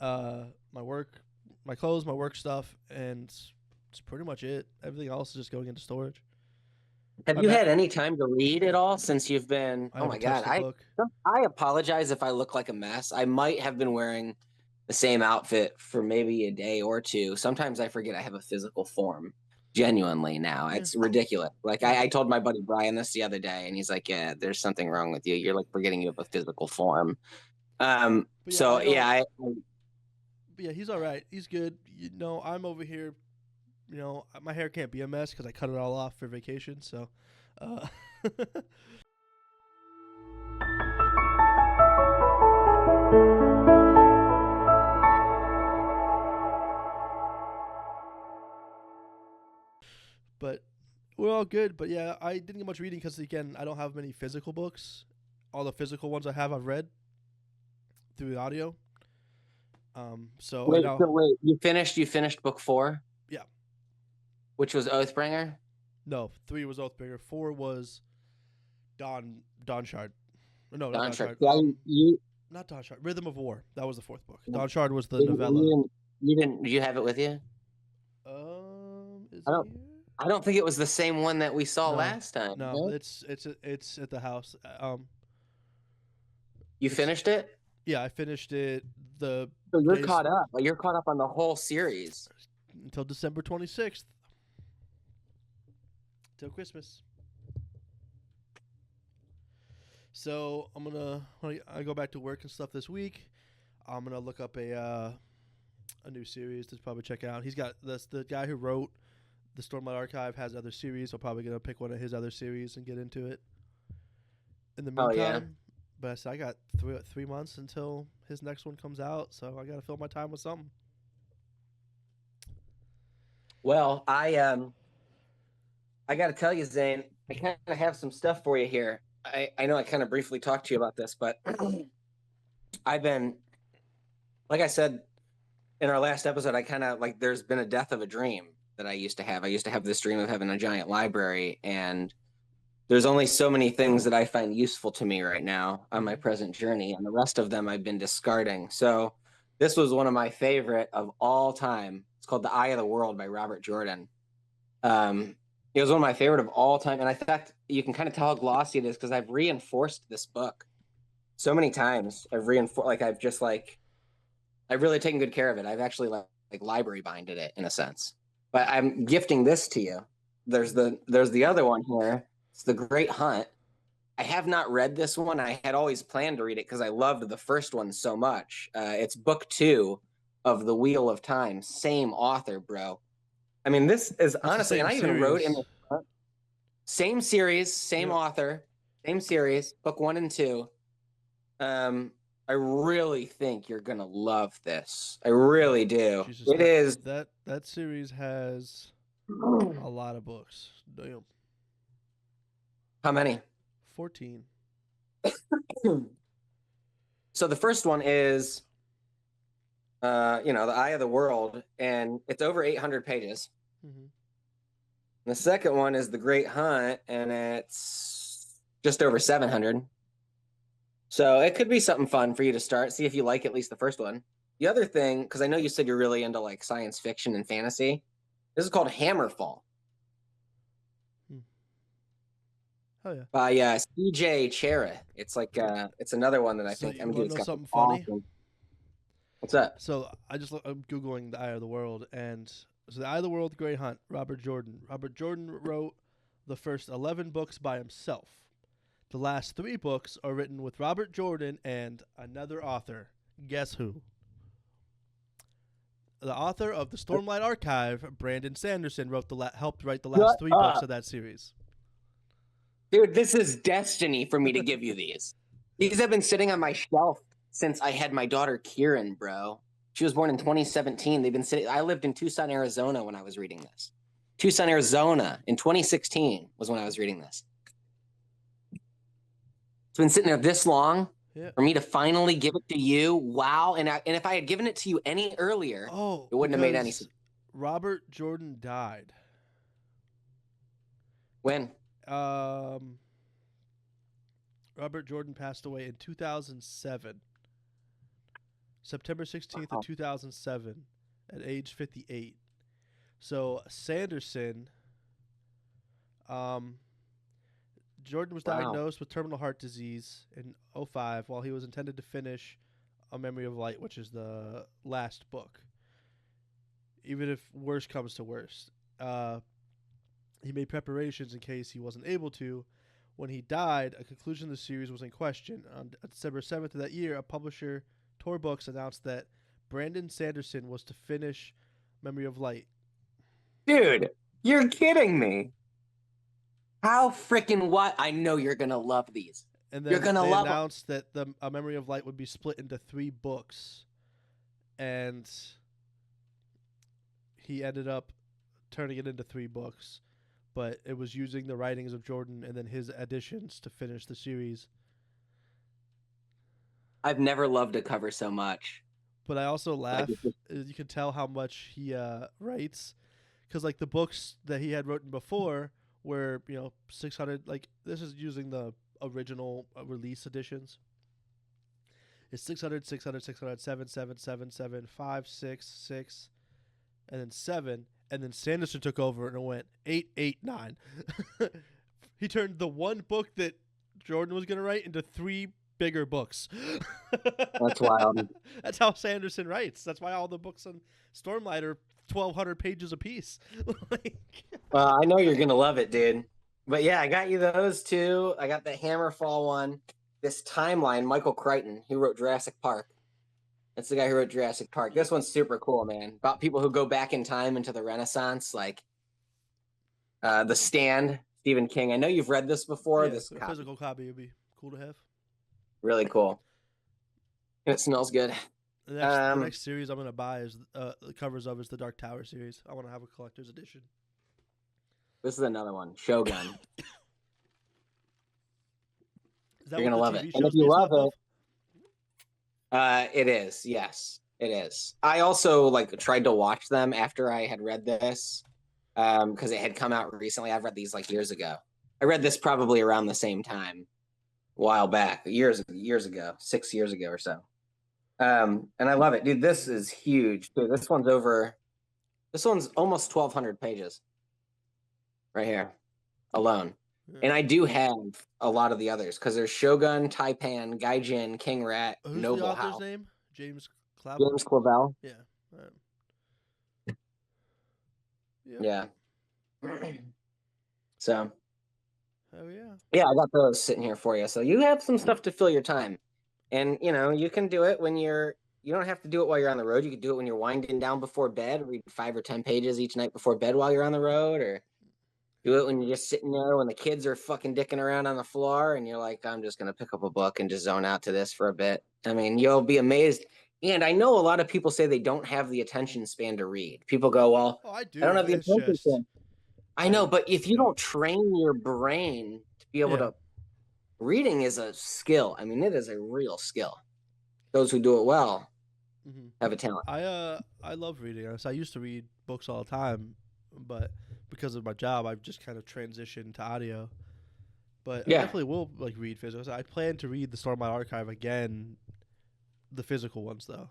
my work, my clothes, my work stuff, and it's pretty much it. Everything else is just going into storage. Have you had any time to read at all since you've been? I Oh my haven't God. touched the book. I apologize if I look like a mess. I might have been wearing the same outfit for maybe a day or two. Sometimes I forget I have a physical form. Genuinely now. Yeah. It's ridiculous. Like I told my buddy Brian this the other day, and he's like, yeah, there's something wrong with you. You're like forgetting you have a physical form. But So yeah, But yeah, he's all right. He's good. I'm over here. My hair can't be a mess because I cut it all off for vacation. So, but we're all good. But yeah, I didn't get much reading because again, I don't have many physical books. All the physical ones I have, I've read through the audio. So wait, you finished book 4? Yeah. Which was Oathbringer? No, 3 was Oathbringer. 4 was Dawn Shard. No, not Dawn Dawn Shard. Shard. You Not Dawn Shard. Rhythm of War. That was the 4th book. No. Dawn Shard was the novella. You didn't. Do you have it with you? Is I it don't- here? I don't think it was the same one that we saw No, last time. No, it's at the house. You finished it? Yeah, I finished it. So you're days- caught up. You're caught up on the whole series. until December 26th. Till Christmas. So when I go back to work and stuff this week, I'm gonna look up a new series to probably check out. He's got the guy who wrote the Stormlight Archive has other series. I'm probably gonna pick one of his other series and get into it. In the meantime, Oh, yeah. but I said I got 3 months until his next one comes out, so I gotta fill my time with something. Well, I got to tell you, Zane, I kind of have some stuff for you here. I know I kind of briefly talked to you about this, but I've been, like I said in our last episode, I kind of like there's been a death of a dream that I used to have. I used to have this dream of having a giant library, and there's only so many things that I find useful to me right now on my Mhm. present journey, and the rest of them I've been discarding. So this was one of my favorite of all time. It's called The Eye of the World by Robert Jordan. Um, it was one of my favorite of all time, and in fact, you can kind of tell how glossy it is because I've reinforced this book so many times. I've reinforced, like I've really taken good care of it. I've actually like library binded it in a sense. But I'm gifting this to you. There's the other one here. It's The Great Hunt. I have not read this one. I had always planned to read it because I loved the first one so much. It's book 2 of The Wheel of Time. Same author, bro. I mean, this is That's the honestly, and same I even wrote in the series. same series, same Yep. author, same series, book 1 and 2. Um, I really think you're gonna love this. I really do. Jesus, It that is. that that series has a lot of books. Damn. How many? 14. So the first one is, The Eye of the World, and it's over 800 pages. Mm-hmm. And the second one is The Great Hunt, and it's just over 700. So it could be something fun for you to start. See if you like at least the first one. The other thing, because I know you said you're really into like science fiction and fantasy, this is called Hammerfall Hmm. Oh yeah. by C.J. Cherith. It's like it's another one that I So think you dude, want it's to know got something funny? awesome. What's up? So I'm googling the Eye of the World, and so the Eye of the World, Great Hunt, Robert Jordan. Robert Jordan wrote the first 11 books by himself. The last 3 books are written with Robert Jordan and another author. Guess who? The author of the Stormlight Archive, Brandon Sanderson, helped write the last Shut 3 books up. of that series. Dude, this is destiny for me to give you these. These have been sitting on my shelf since I had my daughter Kieran, bro. She was born in 2017. They've been sitting. I lived in Tucson, Arizona when I was reading this. Tucson, Arizona in 2016 was when I was reading this. It's been sitting there this long Yeah. for me to finally give it to you. Wow. And if I had given it to you any earlier, Oh, it wouldn't have made any because sense. Robert Jordan died. When? Um, Robert Jordan passed away in 2007, September 16th of 2007, at age 58. So Sanderson, um, Jordan was Wow. diagnosed with terminal heart disease in '05 while he was intended to finish A Memory of Light, which is the last book. Even if worse comes to worst, he made preparations in case he wasn't able to. When he died, a conclusion of the series was in question. On December 7th of that year, a publisher, Tor Books, announced that Brandon Sanderson was to finish Memory of Light. Dude, you're kidding me. How freaking what? I know you're going to love these. And You're then going to they love them. announced that the A Memory of Light would be split into 3 books. And he ended up turning it into 3 books. But it was using the writings of Jordan and then his additions to finish the series. I've never loved a cover so much. But I also Like, laugh. You can tell how much he writes, because like the books that he had written before were 600. Like this is using the original release editions. It's 600, 600, 600, 7, 7, 7, 7, 5, 6, 6, and then 7. And then Sanderson took over and it went 8, 8, 9. He turned the one book that Jordan was going to write into 3 bigger books. that's wild. That's how Sanderson writes. That's why all the books on Stormlight are 1,200 pages apiece. Like, Well, I know you're going to love it, dude. But yeah, I got you those 2. I got the Hammerfall one. This timeline, Michael Crichton, who wrote Jurassic Park. That's the guy who wrote Jurassic Park. This one's super cool, man. About people who go back in time into the Renaissance, like The Stand, Stephen King. I know you've read this before. yeah, This a copy, physical copy would be cool to have. really cool. And it smells good. The next series I'm gonna buy is the covers of is the Dark Tower series. I want to have a collector's edition. This is another one, Shogun. Is that You're what gonna the love it. TV And if show's you based love off of? it, it is. Yes, it is. I also like tried to watch them after I had read this because it had come out recently. I've read these like years ago. read this probably around the same time, a while back, years ago, 6 years ago or so. And I love it, dude. This is huge, dude. This one's almost 1,200 pages right here alone. Yeah. And I do have a lot of the others because there's Shogun, Taipan, Gaijin, King Rat, Who's Noble the author's House. name? James Clavel? James Clavell. Yeah. Yeah. So. Oh yeah. Yeah, I got those sitting here for you. So you have some stuff to fill your time. And you can do it when you don't have to do it while you're on the road. You can do it when you're winding down before bed, read 5 or 10 pages each night before bed while you're on the road, or do it when you're just sitting there when the kids are fucking dicking around on the floor and you're like, I'm just going to pick up a book and just zone out to this for a bit. I mean, you'll be amazed. And I know a lot of people say they don't have the attention span to read. People go, well, Oh, I do. I don't have the It's attention just span. I know, but if you don't train your brain to be able to, reading is a skill. I mean, it is a real skill. Those who do it well have a talent. I love reading. I used to read books all the time, but because of my job, I've just kind of transitioned to audio. But I definitely will read physical. I plan to read the Stormlight Archive again, the physical ones though.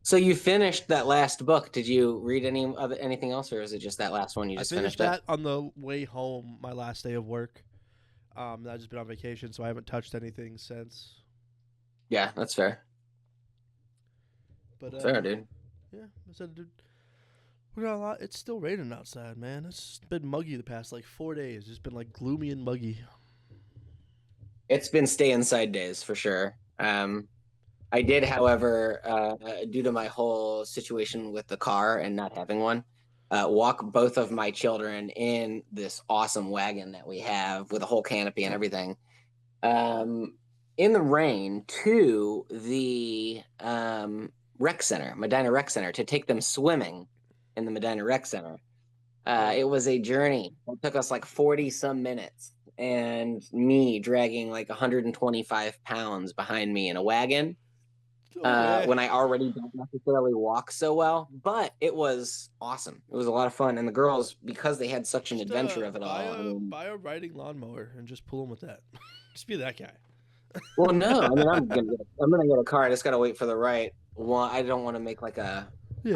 So you finished that last book. Did you read anything else, or is it just that last one you just finished? I finished that on the way home, my last day of work. I've just been on vacation, so I haven't touched anything since. Yeah, that's fair. But fair, dude. Yeah, I said, dude, we got a lot. It's still raining outside, man. It's been muggy the past 4 days. It's been gloomy and muggy. It's been stay inside days for sure. I did, however, due to my whole situation with the car and not having one, walk both of my children in this awesome wagon that we have with a whole canopy and everything in the rain to the rec center, Medina Rec Center, to take them swimming in the Medina Rec Center. It was a journey. It took us 40 some minutes, and me dragging 125 pounds behind me in a wagon. When I already don't necessarily walk so well, but it was awesome. It was a lot of fun, and the girls, because they had such an adventure of it all. Buy a riding lawnmower and just pull them with that. Just be that guy. Well, no, I mean I'm gonna get a car. I just gotta wait for the right one. I don't want to make I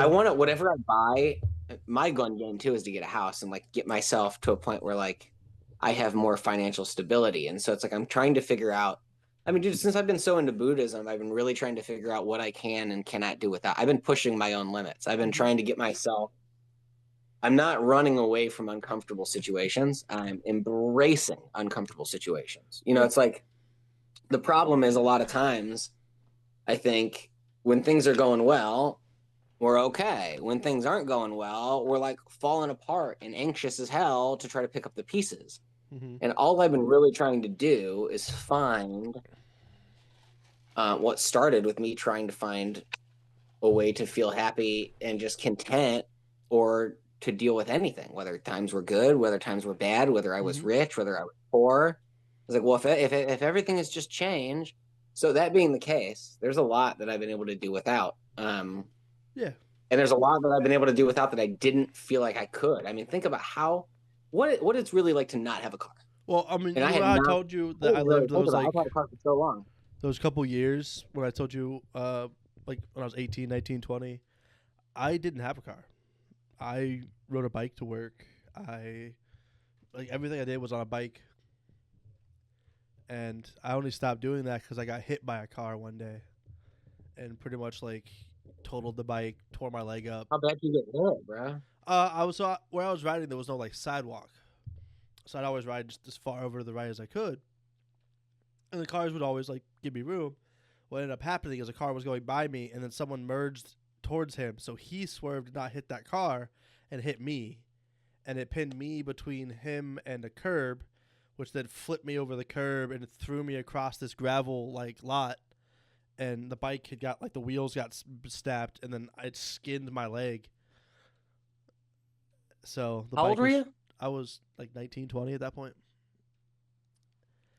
want to, whatever I buy. My gun game too is to get a house and get myself to a point where I have more financial stability, and so it's I'm trying to figure out. I mean, dude, since I've been so into Buddhism, I've been really trying to figure out what I can and cannot do without. I've been pushing my own limits. I've been trying to get myself. I'm not running away from uncomfortable situations. I'm embracing uncomfortable situations. It's the problem is a lot of times, I think, when things are going well, we're okay. When things aren't going well, we're falling apart and anxious as hell to try to pick up the pieces. Mm-hmm. And all I've been really trying to do is find what started with me trying to find a way to feel happy and just content, or to deal with anything, whether times were good, whether times were bad, whether I was rich, whether I was poor. I was well, if everything has just changed, so that being the case, there's a lot that I've been able to do without. And there's a lot that I've been able to do without that I didn't feel like I could. I mean, think about what it's really like to not have a car. Well, I mean, I told you that I lived those I've had a car for so long. Those couple years when I told you, when I was 18, 19, 20, I didn't have a car. I rode a bike to work. Everything I did was on a bike. And I only stopped doing that because I got hit by a car one day, and pretty much totaled the bike, tore my leg up. How bad did you get hit, bro? Where I was riding, there was no sidewalk, so I'd always ride just as far over to the right as I could, and the cars would always give me room. What ended up happening is a car was going by me, and then someone merged towards him, so he swerved to not hit that car and hit me, and it pinned me between him and a curb, which then flipped me over the curb and threw me across this gravel lot, and the bike had got the wheels got snapped, and then it skinned my leg. So how old were you? I was 19, 20 at that point.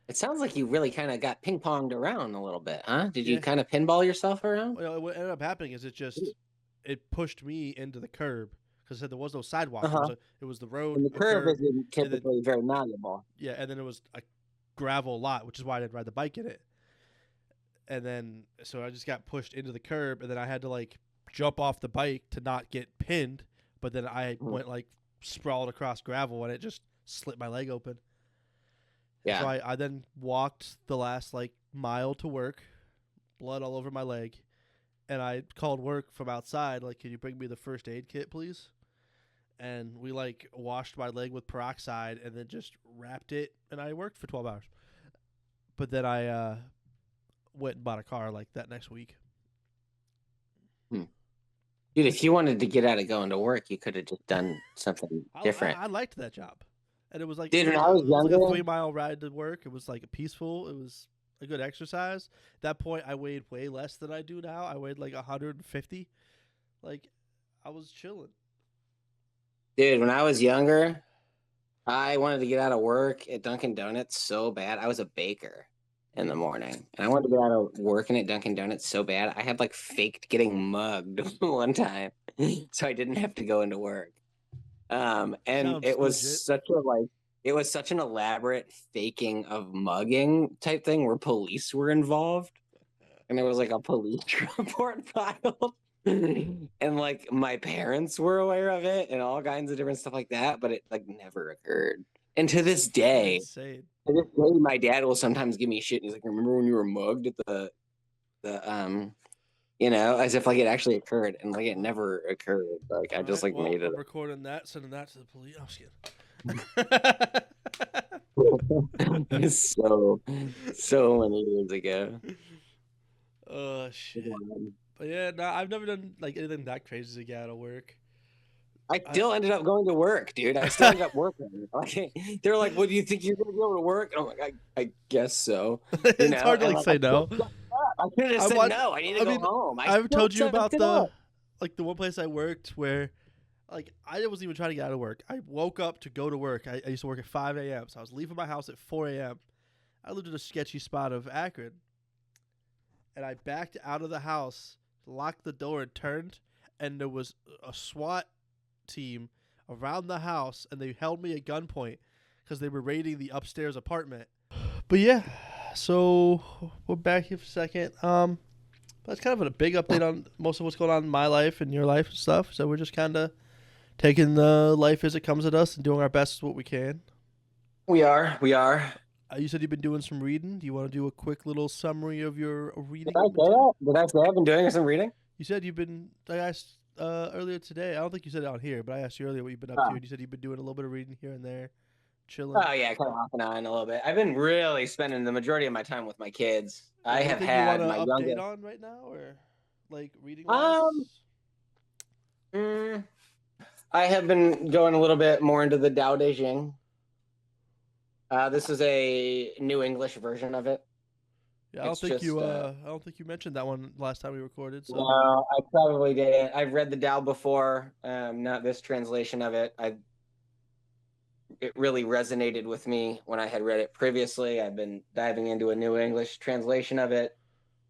It sounds like you really kind of got ping ponged around a little bit, huh? Did you kind of pinball yourself around? Well, what ended up happening is it pushed me into the curb because there was no sidewalk. Uh-huh. It was the road, And the a curve curb, isn't and then typically very malleable. yeah, and then it was a gravel lot, which is why I didn't ride the bike in it. And then so I just got pushed into the curb, and then I had to like jump off the bike to not get pinned. But then I went like sprawled across gravel, and it just slit my leg open. Yeah. So I then walked the last like mile to work, blood all over my leg, and I called work from outside, like, can you bring me the first aid kit, please? And we like washed my leg with peroxide and then just wrapped it, and I worked for 12 hours. But then I went and bought a car like that next week. Dude, if you wanted to get out of going to work, you could have just done something different. I liked that job. And it was like, Dude, it when was, I was it was like a younger, 3-mile ride to work. It was like peaceful. It was a good exercise. At that point, I weighed way less than I do now. I weighed like 150. Like, I was chilling. dude, when I was younger, I wanted to get out of work at Dunkin' Donuts so bad. I was a baker in the morning, and I wanted to get out of working at Dunkin' Donuts so bad. I had like faked getting mugged one time, so I didn't have to go into work. And Sounds it was legit. it was such an elaborate faking of mugging type thing where police were involved, and there was like a police report filed. And like my parents were aware of it and all kinds of different stuff like that, but it like never occurred. And to this day, Insane. my dad will sometimes give me shit. He's like, "Remember when you were mugged at the as if like it actually occurred, and like it never occurred. Like I just like made it I'm recording that, sending that to the police. I'm just kidding. up." So many years ago. Oh shit. But yeah, no, I've never done like anything that crazy to get out of work. I still ended up going to work, dude. I still ended up working. Like they're like, "What do you think you're gonna be able to work?" And I'm like, "I guess so." It's hard to like say no. I could have said no. I need to go home. I've told you about the the one place I worked where like I wasn't even trying to get out of work. I woke up to go to work. I used to work at 5 a.m. So I was leaving my house at 4 a.m. I lived in a sketchy spot of Akron. And I backed out of the house, locked the door, and turned, and there was a SWAT team around the house, and they held me at gunpoint because they were raiding the upstairs apartment. But yeah, so we're back here for a second. That's kind of a big update on most of what's going on in my life and your life and stuff. So we're just kind of taking the life as it comes at us and doing our best with what we can. We are. You said you've been doing some reading. Do you want to do a quick little summary of your reading? Did I say that? Did I say I've been doing some reading? You said you've been. I asked earlier today. I don't think you said it on here, but I asked you earlier what you've been up to, and you said you've been doing a little bit of reading here and there, chilling. Oh yeah, kind of off and on a little bit. I've been really spending the majority of my time with my kids. I have had my update youngest on right now, or like reading wise. I have been going a little bit more into the Tao Te Ching. This is a New English version of it. Yeah, I don't think you mentioned that one last time we recorded. So. No, I probably didn't. I've read the Tao before, not this translation of it. It really resonated with me when I had read it previously. I've been diving into a New English translation of it,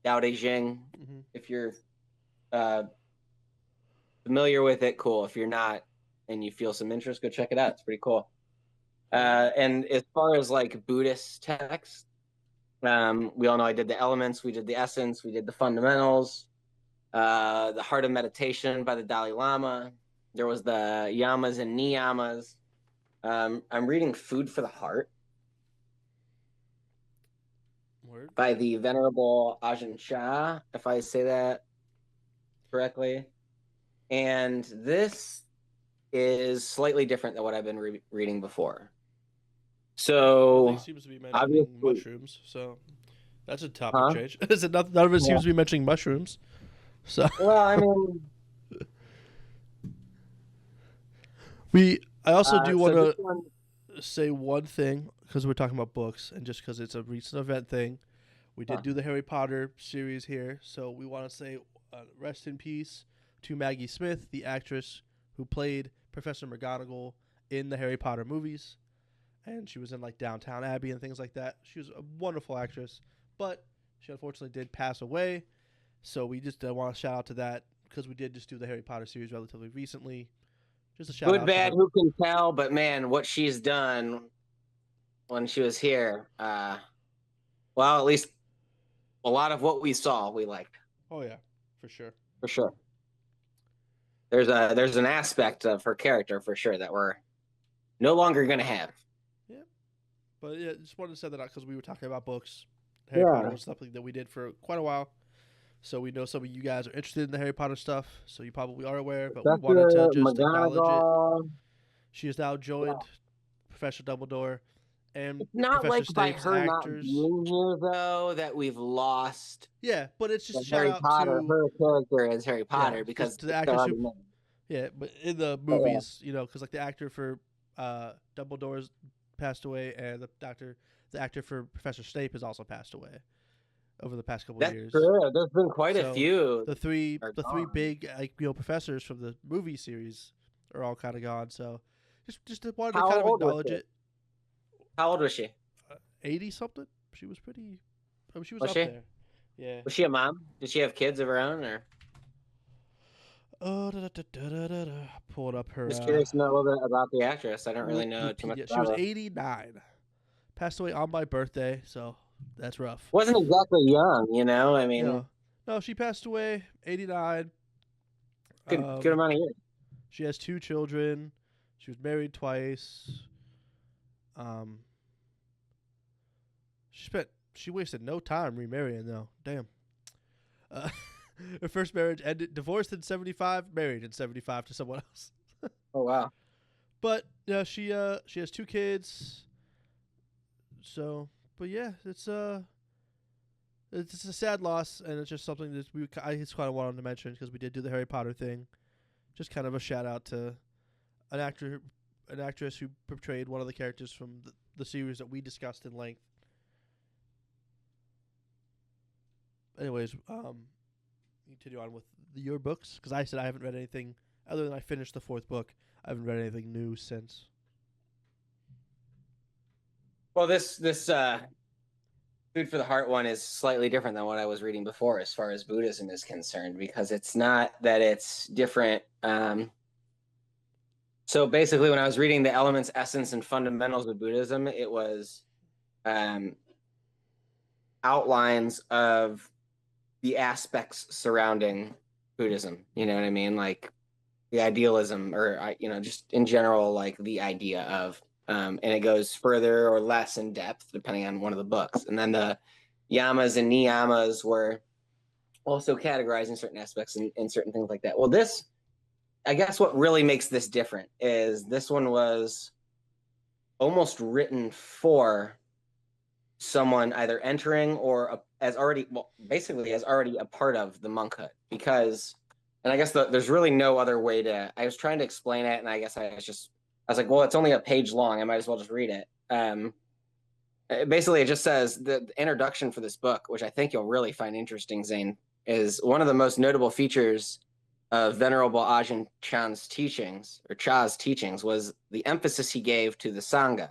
Tao Te Ching. Mm-hmm. If you're familiar with it, cool. If you're not and you feel some interest, go check it out. It's pretty cool. And as far as like Buddhist texts, we all know I did the elements, we did the essence, we did the fundamentals, the heart of meditation by the Dalai Lama. There was the yamas and niyamas. I'm reading Food for the Heart. Word. By the Venerable Ajahn Chah, if I say that correctly. And this is slightly different than what I've been reading before. So it seems to be mentioning mushrooms. So that's a topic change. Is it none of it seems to be mentioning mushrooms? So well, I mean, I also do want to say one thing because we're talking about books and just because it's a recent event thing. We did do the Harry Potter series here, so we want to say rest in peace to Maggie Smith, the actress who played Professor McGonagall in the Harry Potter movies. And she was in like Downtown Abbey and things like that. She was a wonderful actress, but she unfortunately did pass away. So we just want to shout out to that because we did just do the Harry Potter series relatively recently. Just a shout Good, out to bad, them. who can tell? But man, what she's done when she was here, well, at least a lot of what we saw, we liked Oh yeah, for sure. for sure. There's an aspect of her character for sure that we're no longer gonna have. Yeah, but yeah, just wanted to say that because we were talking about books. Harry Potter Yeah, was something that we did for quite a while, so we know some of you guys are interested in the Harry Potter stuff. So you probably are aware, but we wanted to Professor just acknowledge it. McGonagall. She has now joined Professor Dumbledore and It's not Professor like by Snape's her not actors. being here though that we've lost Yeah, but it's just the a shout Harry out Potter, to her character as Harry yeah, Potter just because to the they're actors who already made. yeah, but in the But yeah, movies, because like the actor for Dumbledore's passed away, and the actor for Professor Snape has also passed away over the past couple of that's years. true. There's been quite a So few the three that are the three gone. big professors from the movie series are all kind of gone. So just wanted to How kind of old was acknowledge she? it. How old was she? 80 something. She was pretty. I mean, she was Was up she? there. Yeah. Was she a mom? Did she have kids of her own, or Oh, pulled up her just curious to know a little bit about the actress? I don't really know too much Wikipedia. She about was her. 89. Passed away on my birthday, so that's rough. Wasn't exactly young, you know. I mean, No, no, she passed away 89. good Um, amount of years. she has 2 children. She was married twice. Um, she wasted no time remarrying though. Damn. Uh, her first marriage ended, divorced in 75, married in 75 to someone else. Oh wow. But yeah, she has 2 kids. So, but yeah, it's a sad loss, and it's just something that I just kind of wanted to mention because we did do the Harry Potter thing. Just kind of a shout out to an actress who portrayed one of the characters from the series that we discussed in length. Anyways, continue on with your books because I said I haven't read anything other than I finished the 4th book. I haven't read anything new since. Well, this food for the heart one is slightly different than what I was reading before as far as Buddhism is concerned because it's not that it's different. So basically, when I was reading the elements, essence, and fundamentals of Buddhism, it was outlines of the aspects surrounding Buddhism. You know what I mean? Like the idealism, or just in general, like the idea of, and it goes further or less in depth depending on one of the books. And then the yamas and niyamas were also categorizing certain aspects and certain things like that. Well, this, I guess what really makes this different is this one was almost written for someone either entering or as already, well, basically as already a part of the monkhood. Because, and I guess there's really no other way to, I was trying to explain it, and I guess I was like, well, it's only a page long. I might as well just read it. Basically, it just says the introduction for this book, which I think you'll really find interesting, Zane, is one of the most notable features of Venerable Ajahn Chah's teachings, or Cha's teachings, was the emphasis he gave to the Sangha,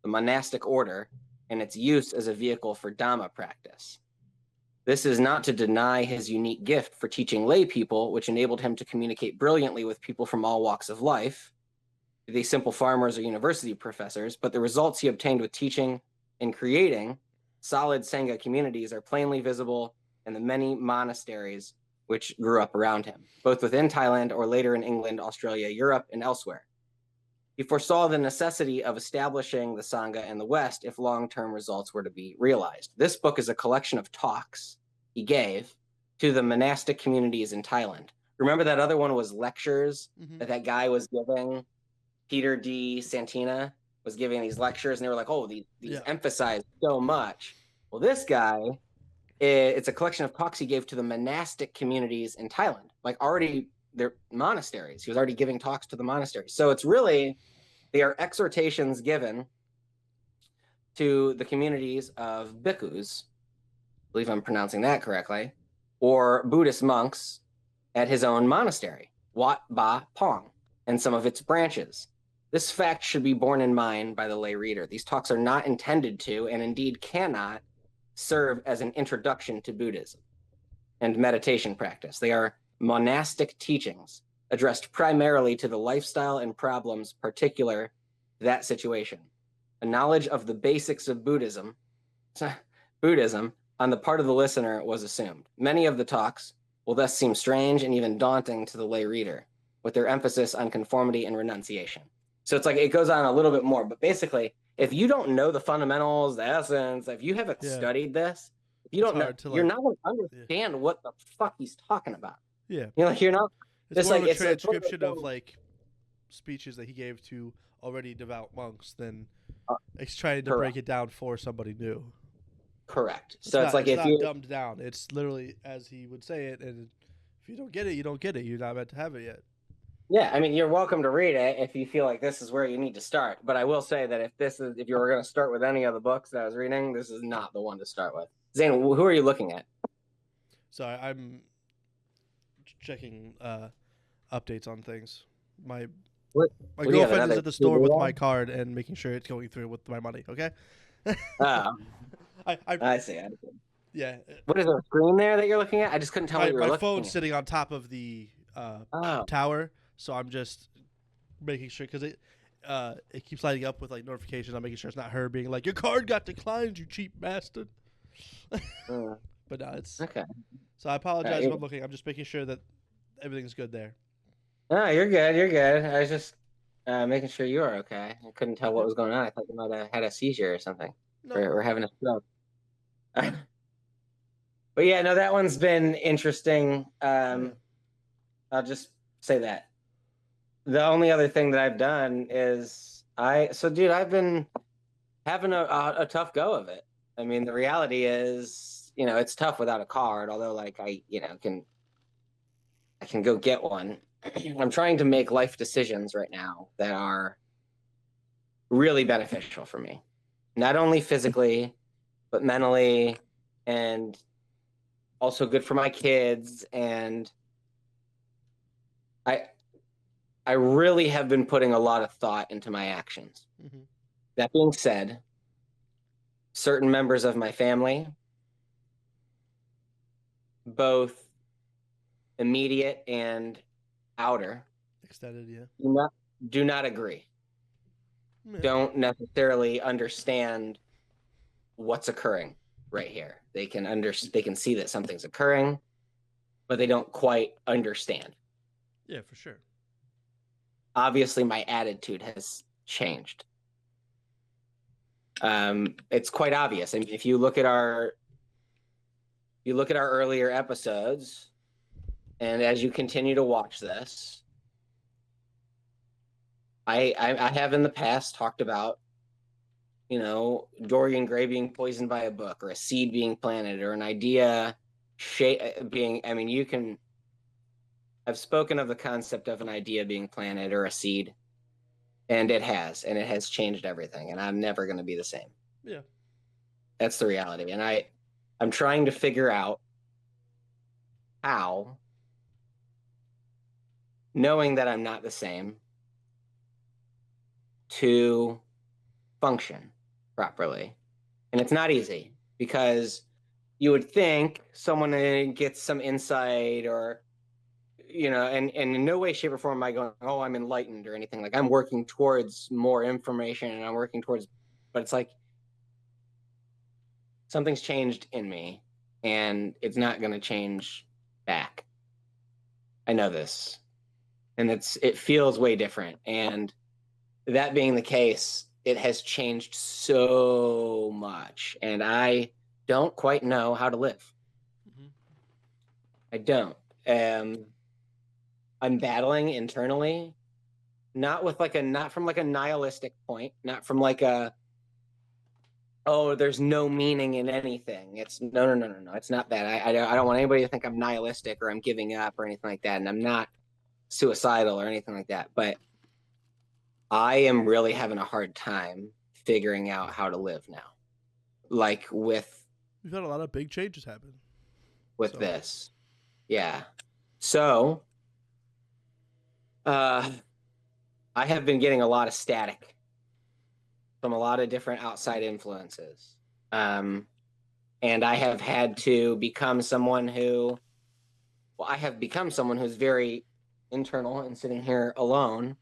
the monastic order, and its use as a vehicle for Dhamma practice. This is not to deny his unique gift for teaching lay people, which enabled him to communicate brilliantly with people from all walks of life, be they simple farmers or university professors, but the results he obtained with teaching and creating solid Sangha communities are plainly visible in the many monasteries which grew up around him, both within Thailand or later in England, Australia, Europe, and elsewhere. He foresaw the necessity of establishing the Sangha in the West if long-term results were to be realized. This book is a collection of talks he gave to the monastic communities in Thailand. Remember that other one was lectures that guy was giving? Peter D. Santina was giving these lectures, and they were like, oh, these emphasize so much. Well, this guy, it's a collection of talks he gave to the monastic communities in Thailand, like already their monasteries. He was already giving talks to the monasteries. So it's really, they are exhortations given to the communities of bhikkhus, I believe I'm pronouncing that correctly, or Buddhist monks at his own monastery, Wat Ba Pong, and some of its branches. This fact should be borne in mind by the lay reader. These talks are not intended to, and indeed cannot, serve as an introduction to Buddhism and meditation practice. They are monastic teachings addressed primarily to the lifestyle and problems particular to that situation. A knowledge of the basics of Buddhism on the part of the listener was assumed. Many of the talks will thus seem strange and even daunting to the lay reader, with their emphasis on conformity and renunciation. So it's like it goes on a little bit more, but basically, if you don't know the fundamentals, the essence, if you haven't studied this, if you don't know, you're not going to understand what the fuck he's talking about. Yeah. You're not. It's more like a transcription of like speeches that he gave to already devout monks than it's trying to break it down for somebody new. Correct. So it's like if you dumbed down, it's literally as he would say it, and if you don't get it, you don't get it. You're not meant to have it yet. Yeah, I mean, you're welcome to read it if you feel like this is where you need to start. But I will say that if you were going to start with any of the books that I was reading, this is not the one to start with. Zane, who are you looking at? So I'm checking updates on things. My girlfriend is at the store with my card and making sure it's going through with my money. Okay. I see. Yeah. What is a screen there that you're looking at? I just couldn't tell what you were looking at. My phone's sitting on top of the tower, so I'm just making sure because it keeps lighting up with like notifications. I'm making sure it's not her being like, "Your card got declined, you cheap bastard." But no, it's okay. So I apologize if I'm looking. I'm just making sure that everything's good there. No, you're good. You're good. I was just making sure you are okay. I couldn't tell what was going on. I thought you might have had a seizure or something, or having a stroke. But yeah, no, that one's been interesting. I'll just say that. The only other thing that I've done is I've been having a tough go of it. I mean, the reality is, it's tough without a card, although like I can go get one. I'm trying to make life decisions right now that are really beneficial for me, not only physically, but mentally, and also good for my kids. And I really have been putting a lot of thought into my actions. Mm-hmm. That being said, certain members of my family, both immediate and outer, extended, do not agree. Yeah. Don't necessarily understand what's occurring right here. They can see that something's occurring, but they don't quite understand. Yeah, for sure. Obviously, my attitude has changed. It's quite obvious. I mean, if you look at our earlier episodes, and as you continue to watch this, I have in the past talked about, Dorian Gray being poisoned by a book, or a seed being planted, or an idea being. I mean, I've spoken of the concept of an idea being planted or a seed, and it has changed everything, and I'm never going to be the same. Yeah, that's the reality, and I'm trying to figure out how, knowing that I'm not the same, to function properly. And it's not easy, because you would think someone gets some insight, or and in no way, shape, or form am I going, oh, I'm enlightened or anything. Like, I'm working towards more information, and I'm working towards, but it's like something's changed in me, and it's not going to change back. I know this, and it feels way different. And that being the case, it has changed so much, and I don't quite know how to live. Mm-hmm. I don't. I'm battling internally, not from like a nihilistic point, not from like there's no meaning in anything. It's no. It's not that. I don't want anybody to think I'm nihilistic or I'm giving up or anything like that. And I'm not suicidal or anything like that. But I am really having a hard time figuring out how to live now. Like we've had a lot of big changes happen with this. Yeah. So I have been getting a lot of static from a lot of different outside influences. And I have had to become someone who's very internal and sitting here alone,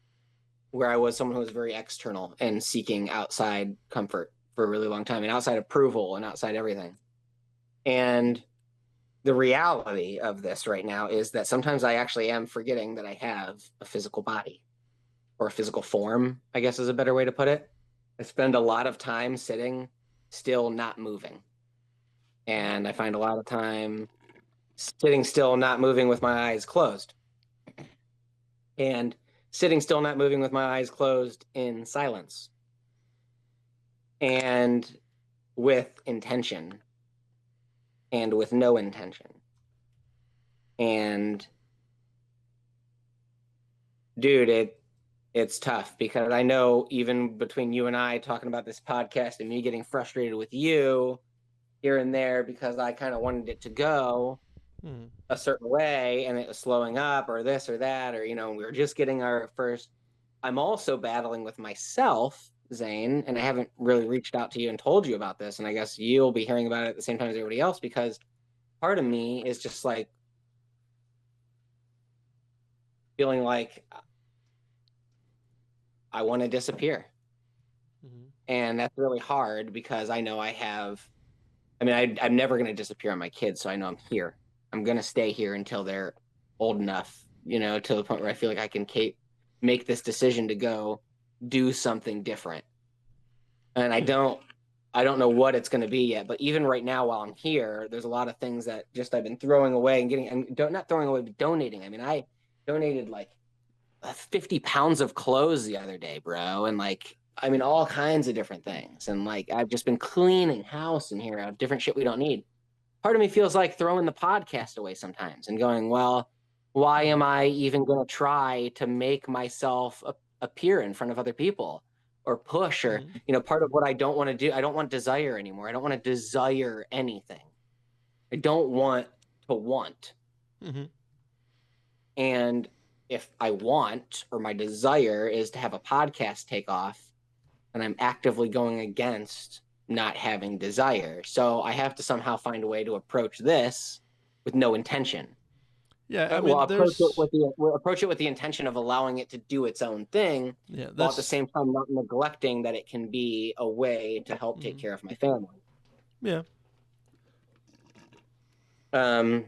where I was someone who was very external and seeking outside comfort for a really long time and outside approval and outside everything. And the reality of this right now is that sometimes I actually am forgetting that I have a physical body, or a physical form, I guess is a better way to put it. I spend a lot of time sitting still, not moving. And I find a lot of time sitting still, not moving with my eyes closed. And sitting still, not moving with my eyes closed in silence. And with intention. And with no intention. And dude, it's tough, because I know even between you and I talking about this podcast and me getting frustrated with you here and there because I kind of wanted it to go a certain way and it was slowing up or this or that, or, we were just getting our first. I'm also battling with myself, Zane, and I haven't really reached out to you and told you about this. And I guess you'll be hearing about it at the same time as everybody else, because part of me is just like feeling like I want to disappear. And that's really hard because I know I'm never going to disappear on my kids. So I know I'm here. I'm going to stay here until they're old enough, to the point where I feel like I can make this decision to go do something different. And I don't know what it's going to be yet, but even right now while I'm here, there's a lot of things that just I've been throwing away and not throwing away, but donating. I mean, I donated like 50 pounds of clothes the other day, bro. And all kinds of different things. And I've just been cleaning house in here of different shit we don't need. Part of me feels like throwing the podcast away sometimes and going, well, why am I even going to try to make myself appear in front of other people or push or, part of what I don't want to do. I don't want desire anymore. I don't want to desire anything. I don't want to want. And if I want, or my desire is to have a podcast take off, and I'm actively going against not having desire. So I have to somehow find a way to approach this with no intention. Yeah, I mean, approach it with the intention of allowing it to do its own thing, while at the same time not neglecting that it can be a way to help take care of my family. Yeah. And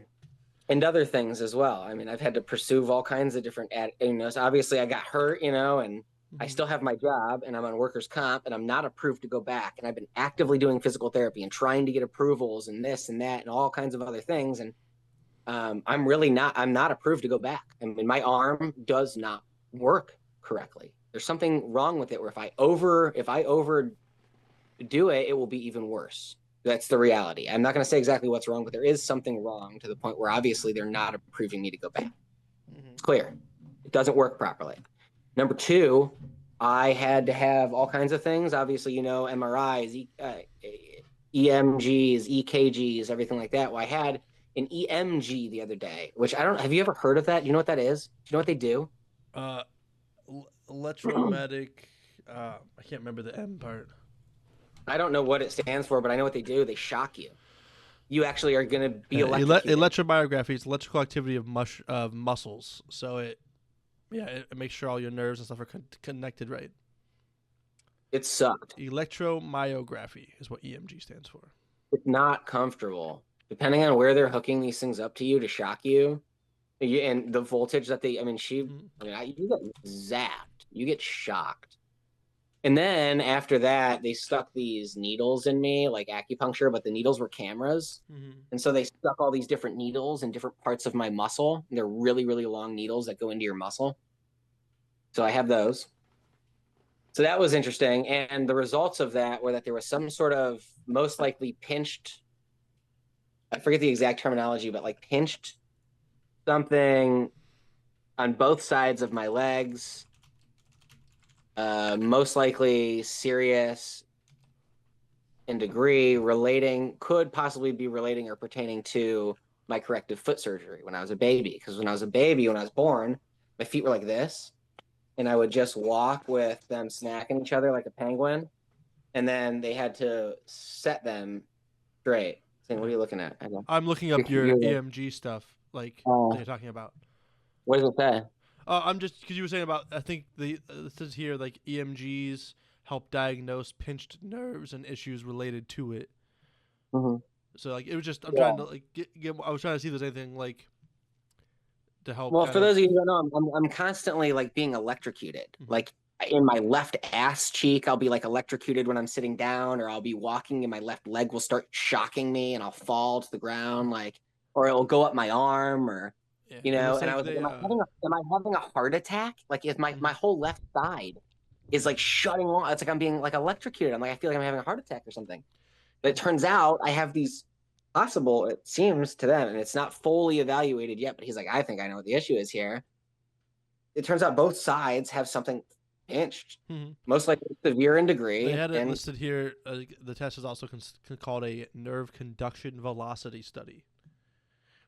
other things as well. I mean, I've had to pursue all kinds of different, so obviously I got hurt, and I still have my job and I'm on workers' comp and I'm not approved to go back. And I've been actively doing physical therapy and trying to get approvals and this and that and all kinds of other things. And I'm not approved to go back. I mean, my arm does not work correctly. There's something wrong with it where if I overdo it, it will be even worse. That's the reality. I'm not going to say exactly what's wrong, but there is something wrong to the point where obviously they're not approving me to go back. It's clear. It doesn't work properly. Number two, I had to have all kinds of things. Obviously, MRIs, EMGs, EKGs, everything like that. Well, I had an EMG the other day, which have you ever heard of that? Do you know what that is? Do you know what they do? Electromagnetic. I can't remember the M part. I don't know what it stands for, but I know what they do. They shock you. You actually are going to be electrocuted. Electromyography is electrical activity of muscles. So it makes sure all your nerves and stuff are connected right. It sucked. Electromyography is what EMG stands for. It's not comfortable. Depending on where they're hooking these things up to you to shock you, and the voltage that you get zapped. You get shocked. And then after that, they stuck these needles in me, like acupuncture, but the needles were cameras. And so they stuck all these different needles in different parts of my muscle. And they're really, really long needles that go into your muscle. So I have those. So that was interesting. And the results of that were that there was some sort of most likely pinched, I forget the exact terminology, but pinched something on both sides of my legs. Most likely serious in degree, could possibly be relating or pertaining to my corrective foot surgery when I was a baby. Because when I was born, my feet were like this, and I would just walk with them smacking each other like a penguin, and then they had to set them straight. Saying, what are you looking at? I'm looking up your EMG stuff, that you're talking about. What does it say? I'm just because you were saying about I think this says here like EMGs help diagnose pinched nerves and issues related to it. Hmm. So like it was just I'm trying Yeah. to like get I was trying to see if there's anything like to help Well, kind for of. those of you who don't know, I'm constantly like being electrocuted. Mhm. Like in my left ass cheek, I'll be like electrocuted when I'm sitting down, or I'll be walking and my left leg will start shocking me and I'll fall to the ground, like, or it'll go up my arm, or Yeah, you it know. looks And I like was like, they. am I having a heart attack? Like, if my Mhm. whole left side is like shutting off, it's like I'm being like electrocuted. I'm like, I feel like I'm having a heart attack or something. But it turns out I have these possible, it seems to them, and it's not fully evaluated yet, but he's like, I think I know what the issue is here. It turns out both sides have something pinched, Mhm. most likely severe in They degree. had it And listed here. The test is also called a nerve conduction velocity study,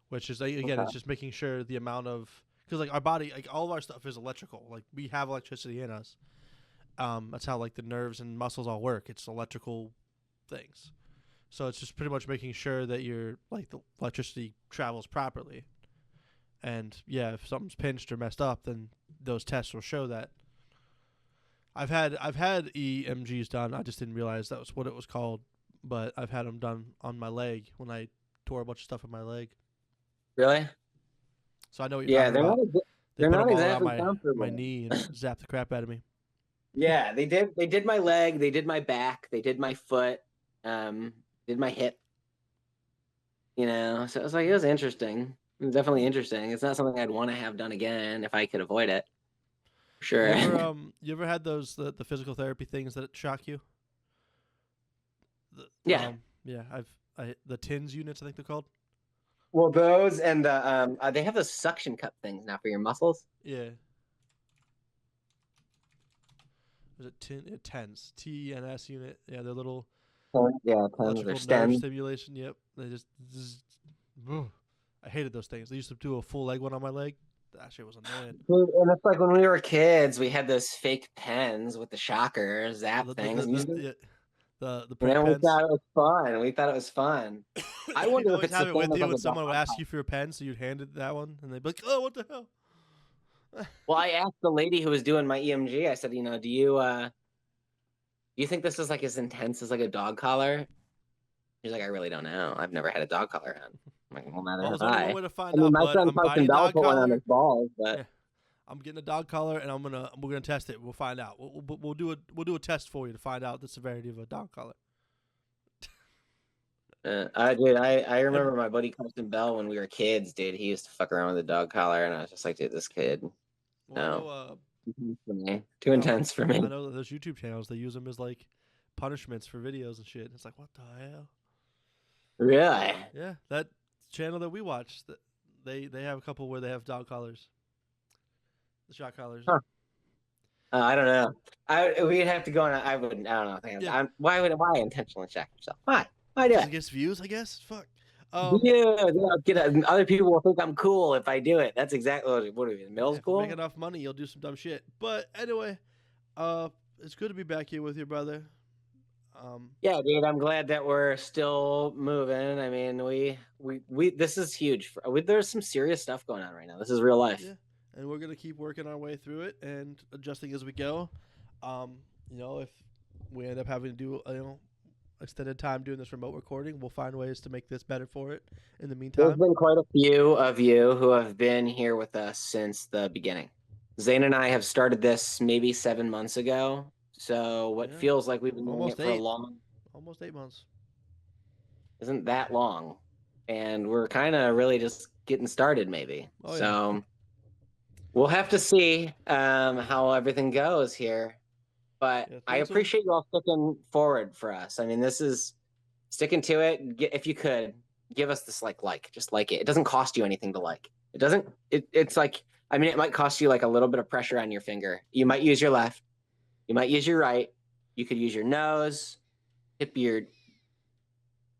which is again, okay, it's just making sure the amount of because like our body, like all of our stuff is electrical. Like we have electricity in us. That's how like the nerves and muscles all work. It's electrical things. So it's just pretty much making sure that your like the electricity travels properly. And yeah, if something's pinched or messed up, then those tests will show that. I've had EMGs done. I just didn't realize that was what it was called. But I've had them done on my leg when I tore a bunch of stuff in my leg. really, So I know what you're yeah, talking about. They they're put not them all around exactly my comfortable. knee and zapped the crap out of me. Yeah, they did my leg, they did my back, they did my foot, um, did my hip. You know, so it was like it was interesting. It was definitely interesting. It's not something I'd want to have done again if I could avoid it. Sure. You ever had those the physical therapy things that shock you? Yeah. Yeah, the TINS units I think they're called. Well, those and they have those suction cup things now for your muscles. Yeah, was it TENS TENS unit? Yeah, they're little Yeah, tons or electrical nerve stems. stimulation. Yep, they just. Ugh. I hated those things. They used to do a full leg one on my leg. That shit was annoying. Dude, and it's like when we were kids, we had those fake pens with the shockers, zap The the things, the and the, the, the and prick then we pens. thought it was fun. We thought it was fun. I You'd wonder if always it's the have it same with as you like when a someone would dog. ask you for your pen, so you'd hand it that one, and they'd be like, "Oh, what the hell?" Well, I asked the lady who was doing my EMG. I said, do you think this is like as intense as like a dog collar? She's like, I really don't know. I've never had a dog collar on. I'm like, well, neither Well, have there's only one I. way to I find mean, out, my bud. friend I'm buying Carson a Bell dog put one on his collar. balls, but Yeah, I'm getting a dog collar, and we're gonna test it. We'll find out. We'll do a test for you to find out the severity of a dog collar. I Every, remember my buddy Carson Bell when we were kids, dude. He used to fuck around with a dog collar, and I was just like, dude, this kid, well, I no, know. too I know. intense for me. I know that those YouTube channels they use them as like punishments for videos and shit. It's like what the hell? Really? Yeah, that channel that we watch, they have a couple where they have dog collars, the shot collars. Huh. I don't know. We'd have to go on. I wouldn't. I don't know. Yeah, Why intentionally check yourself? Why do because it? it gets views, I guess. Fuck. Yeah, other people will think I'm cool if I do it. That's exactly what are we in middle If you make school? enough money, you'll do some dumb shit. But anyway, it's good to be back here with you, brother. Um, Yeah, dude, I'm glad that we're still moving. I mean, we this is huge. There's some serious stuff going on right now. This is real life. yeah, and we're gonna keep working our way through it and adjusting as we go. If we end up having to do extended time doing this remote recording, we'll find ways to make this better for it. In the There's meantime, been quite a few of you who have been here with us since the beginning. Zane and I have started this maybe 7 months ago. So what yeah, feels like we've been doing almost it for a eight, long almost 8 months. isn't that long. And we're kind of really just getting started, maybe. Oh yeah, So we'll have to see how everything goes here. But yeah. I Things will. appreciate you all sticking forward for us. I mean, this is sticking to it. If you could give us this just like it. It doesn't cost you anything to like. It doesn't. It's like, I mean, it might cost you like a little bit of pressure on your finger. You might use your left. You might use your right. You could use your nose, tip your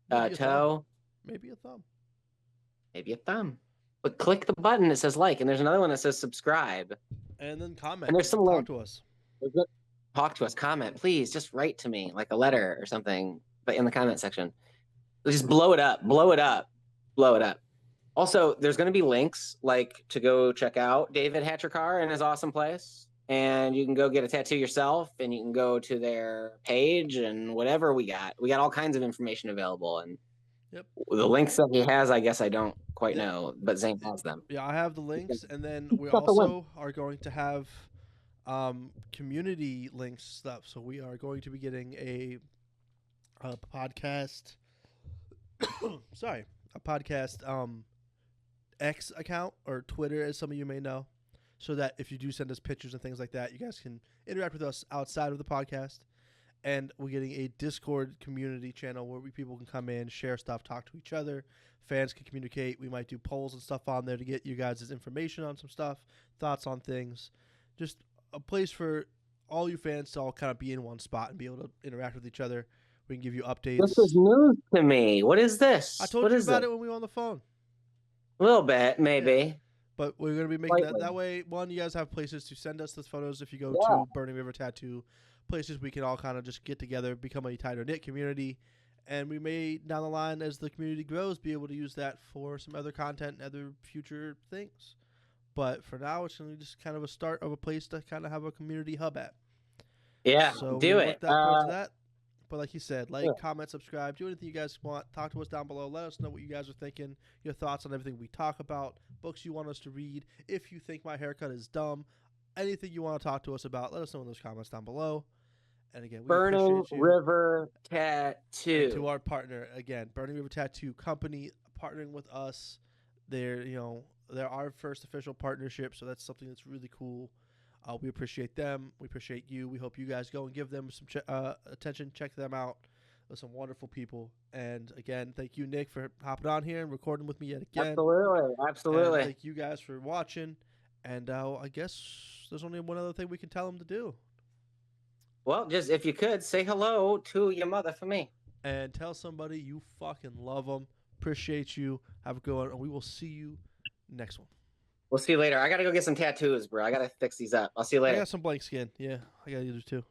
Maybe a thumb. toe, Maybe a thumb. maybe a thumb. But click the button that says like, and there's another one that says subscribe. And then And comment. there's some Talk links. to us. Talk to us, comment, please. Just write to me like a letter or something, but in the comment section. Just blow it up, blow it up, blow it up. Also, there's going to be links like to go check out David Hatchercar and his awesome place. And you can go get a tattoo yourself, and you can go to their page and whatever we got. We got all kinds of information available. And Yep. the links that he has, I guess I don't quite Yeah. know, but Zane has them. Yeah, I have the links, and then we Got the link. also are going to have community links stuff. So we are going to be getting a podcast. Sorry, a podcast X account or Twitter, as some of you may know, so that if you do send us pictures and things like that, you guys can interact with us outside of the podcast. And we're getting a Discord community channel where people can come in, share stuff, talk to each other. Fans can communicate. We might do polls and stuff on there to get you guys' information on some stuff, thoughts on things. Just a place for all you fans to all kind of be in one spot and be able to interact with each other. We can give you updates. This is news to me. What is this? I told what you is about it when we were on the phone. A little bit, maybe. Yeah. But we're going to be making that way. One, you guys have places to send us those photos if you go to Burning River Tattoo. Places we can all kind of just get together, become a tighter knit community. And we may, down the line, as the community grows, be able to use that for some other content and other future things. But for now, it's only just kind of a start of a place to kind of have a community hub at. Yeah, so do we'll it. Work towards that. But like you said, comment, subscribe, do anything you guys want. Talk to us down below. Let us know what you guys are thinking, your thoughts on everything we talk about, books you want us to read. If you think my haircut is dumb, anything you want to talk to us about, let us know in those comments down below. And again, we Burning appreciate you. River Tattoo. And to our partner, again, Burning River Tattoo Company, partnering with us. They're our first official partnership, so that's something that's really cool. We appreciate them. We appreciate you. We hope you guys go and give them some attention. Check them out. They're some wonderful people. And again, thank you, Nick, for hopping on here and recording with me yet again. Absolutely. And thank you guys for watching. And I guess there's only one other thing we can tell them to do. Well, just if you could, say hello to your mother for me. And tell somebody you fucking love them. Appreciate you. Have a good one. And we will see you next one. We'll see you later. I got to go get some tattoos, bro. I got to fix these up. I'll see you later. I got some blank skin. Yeah, I got to do too.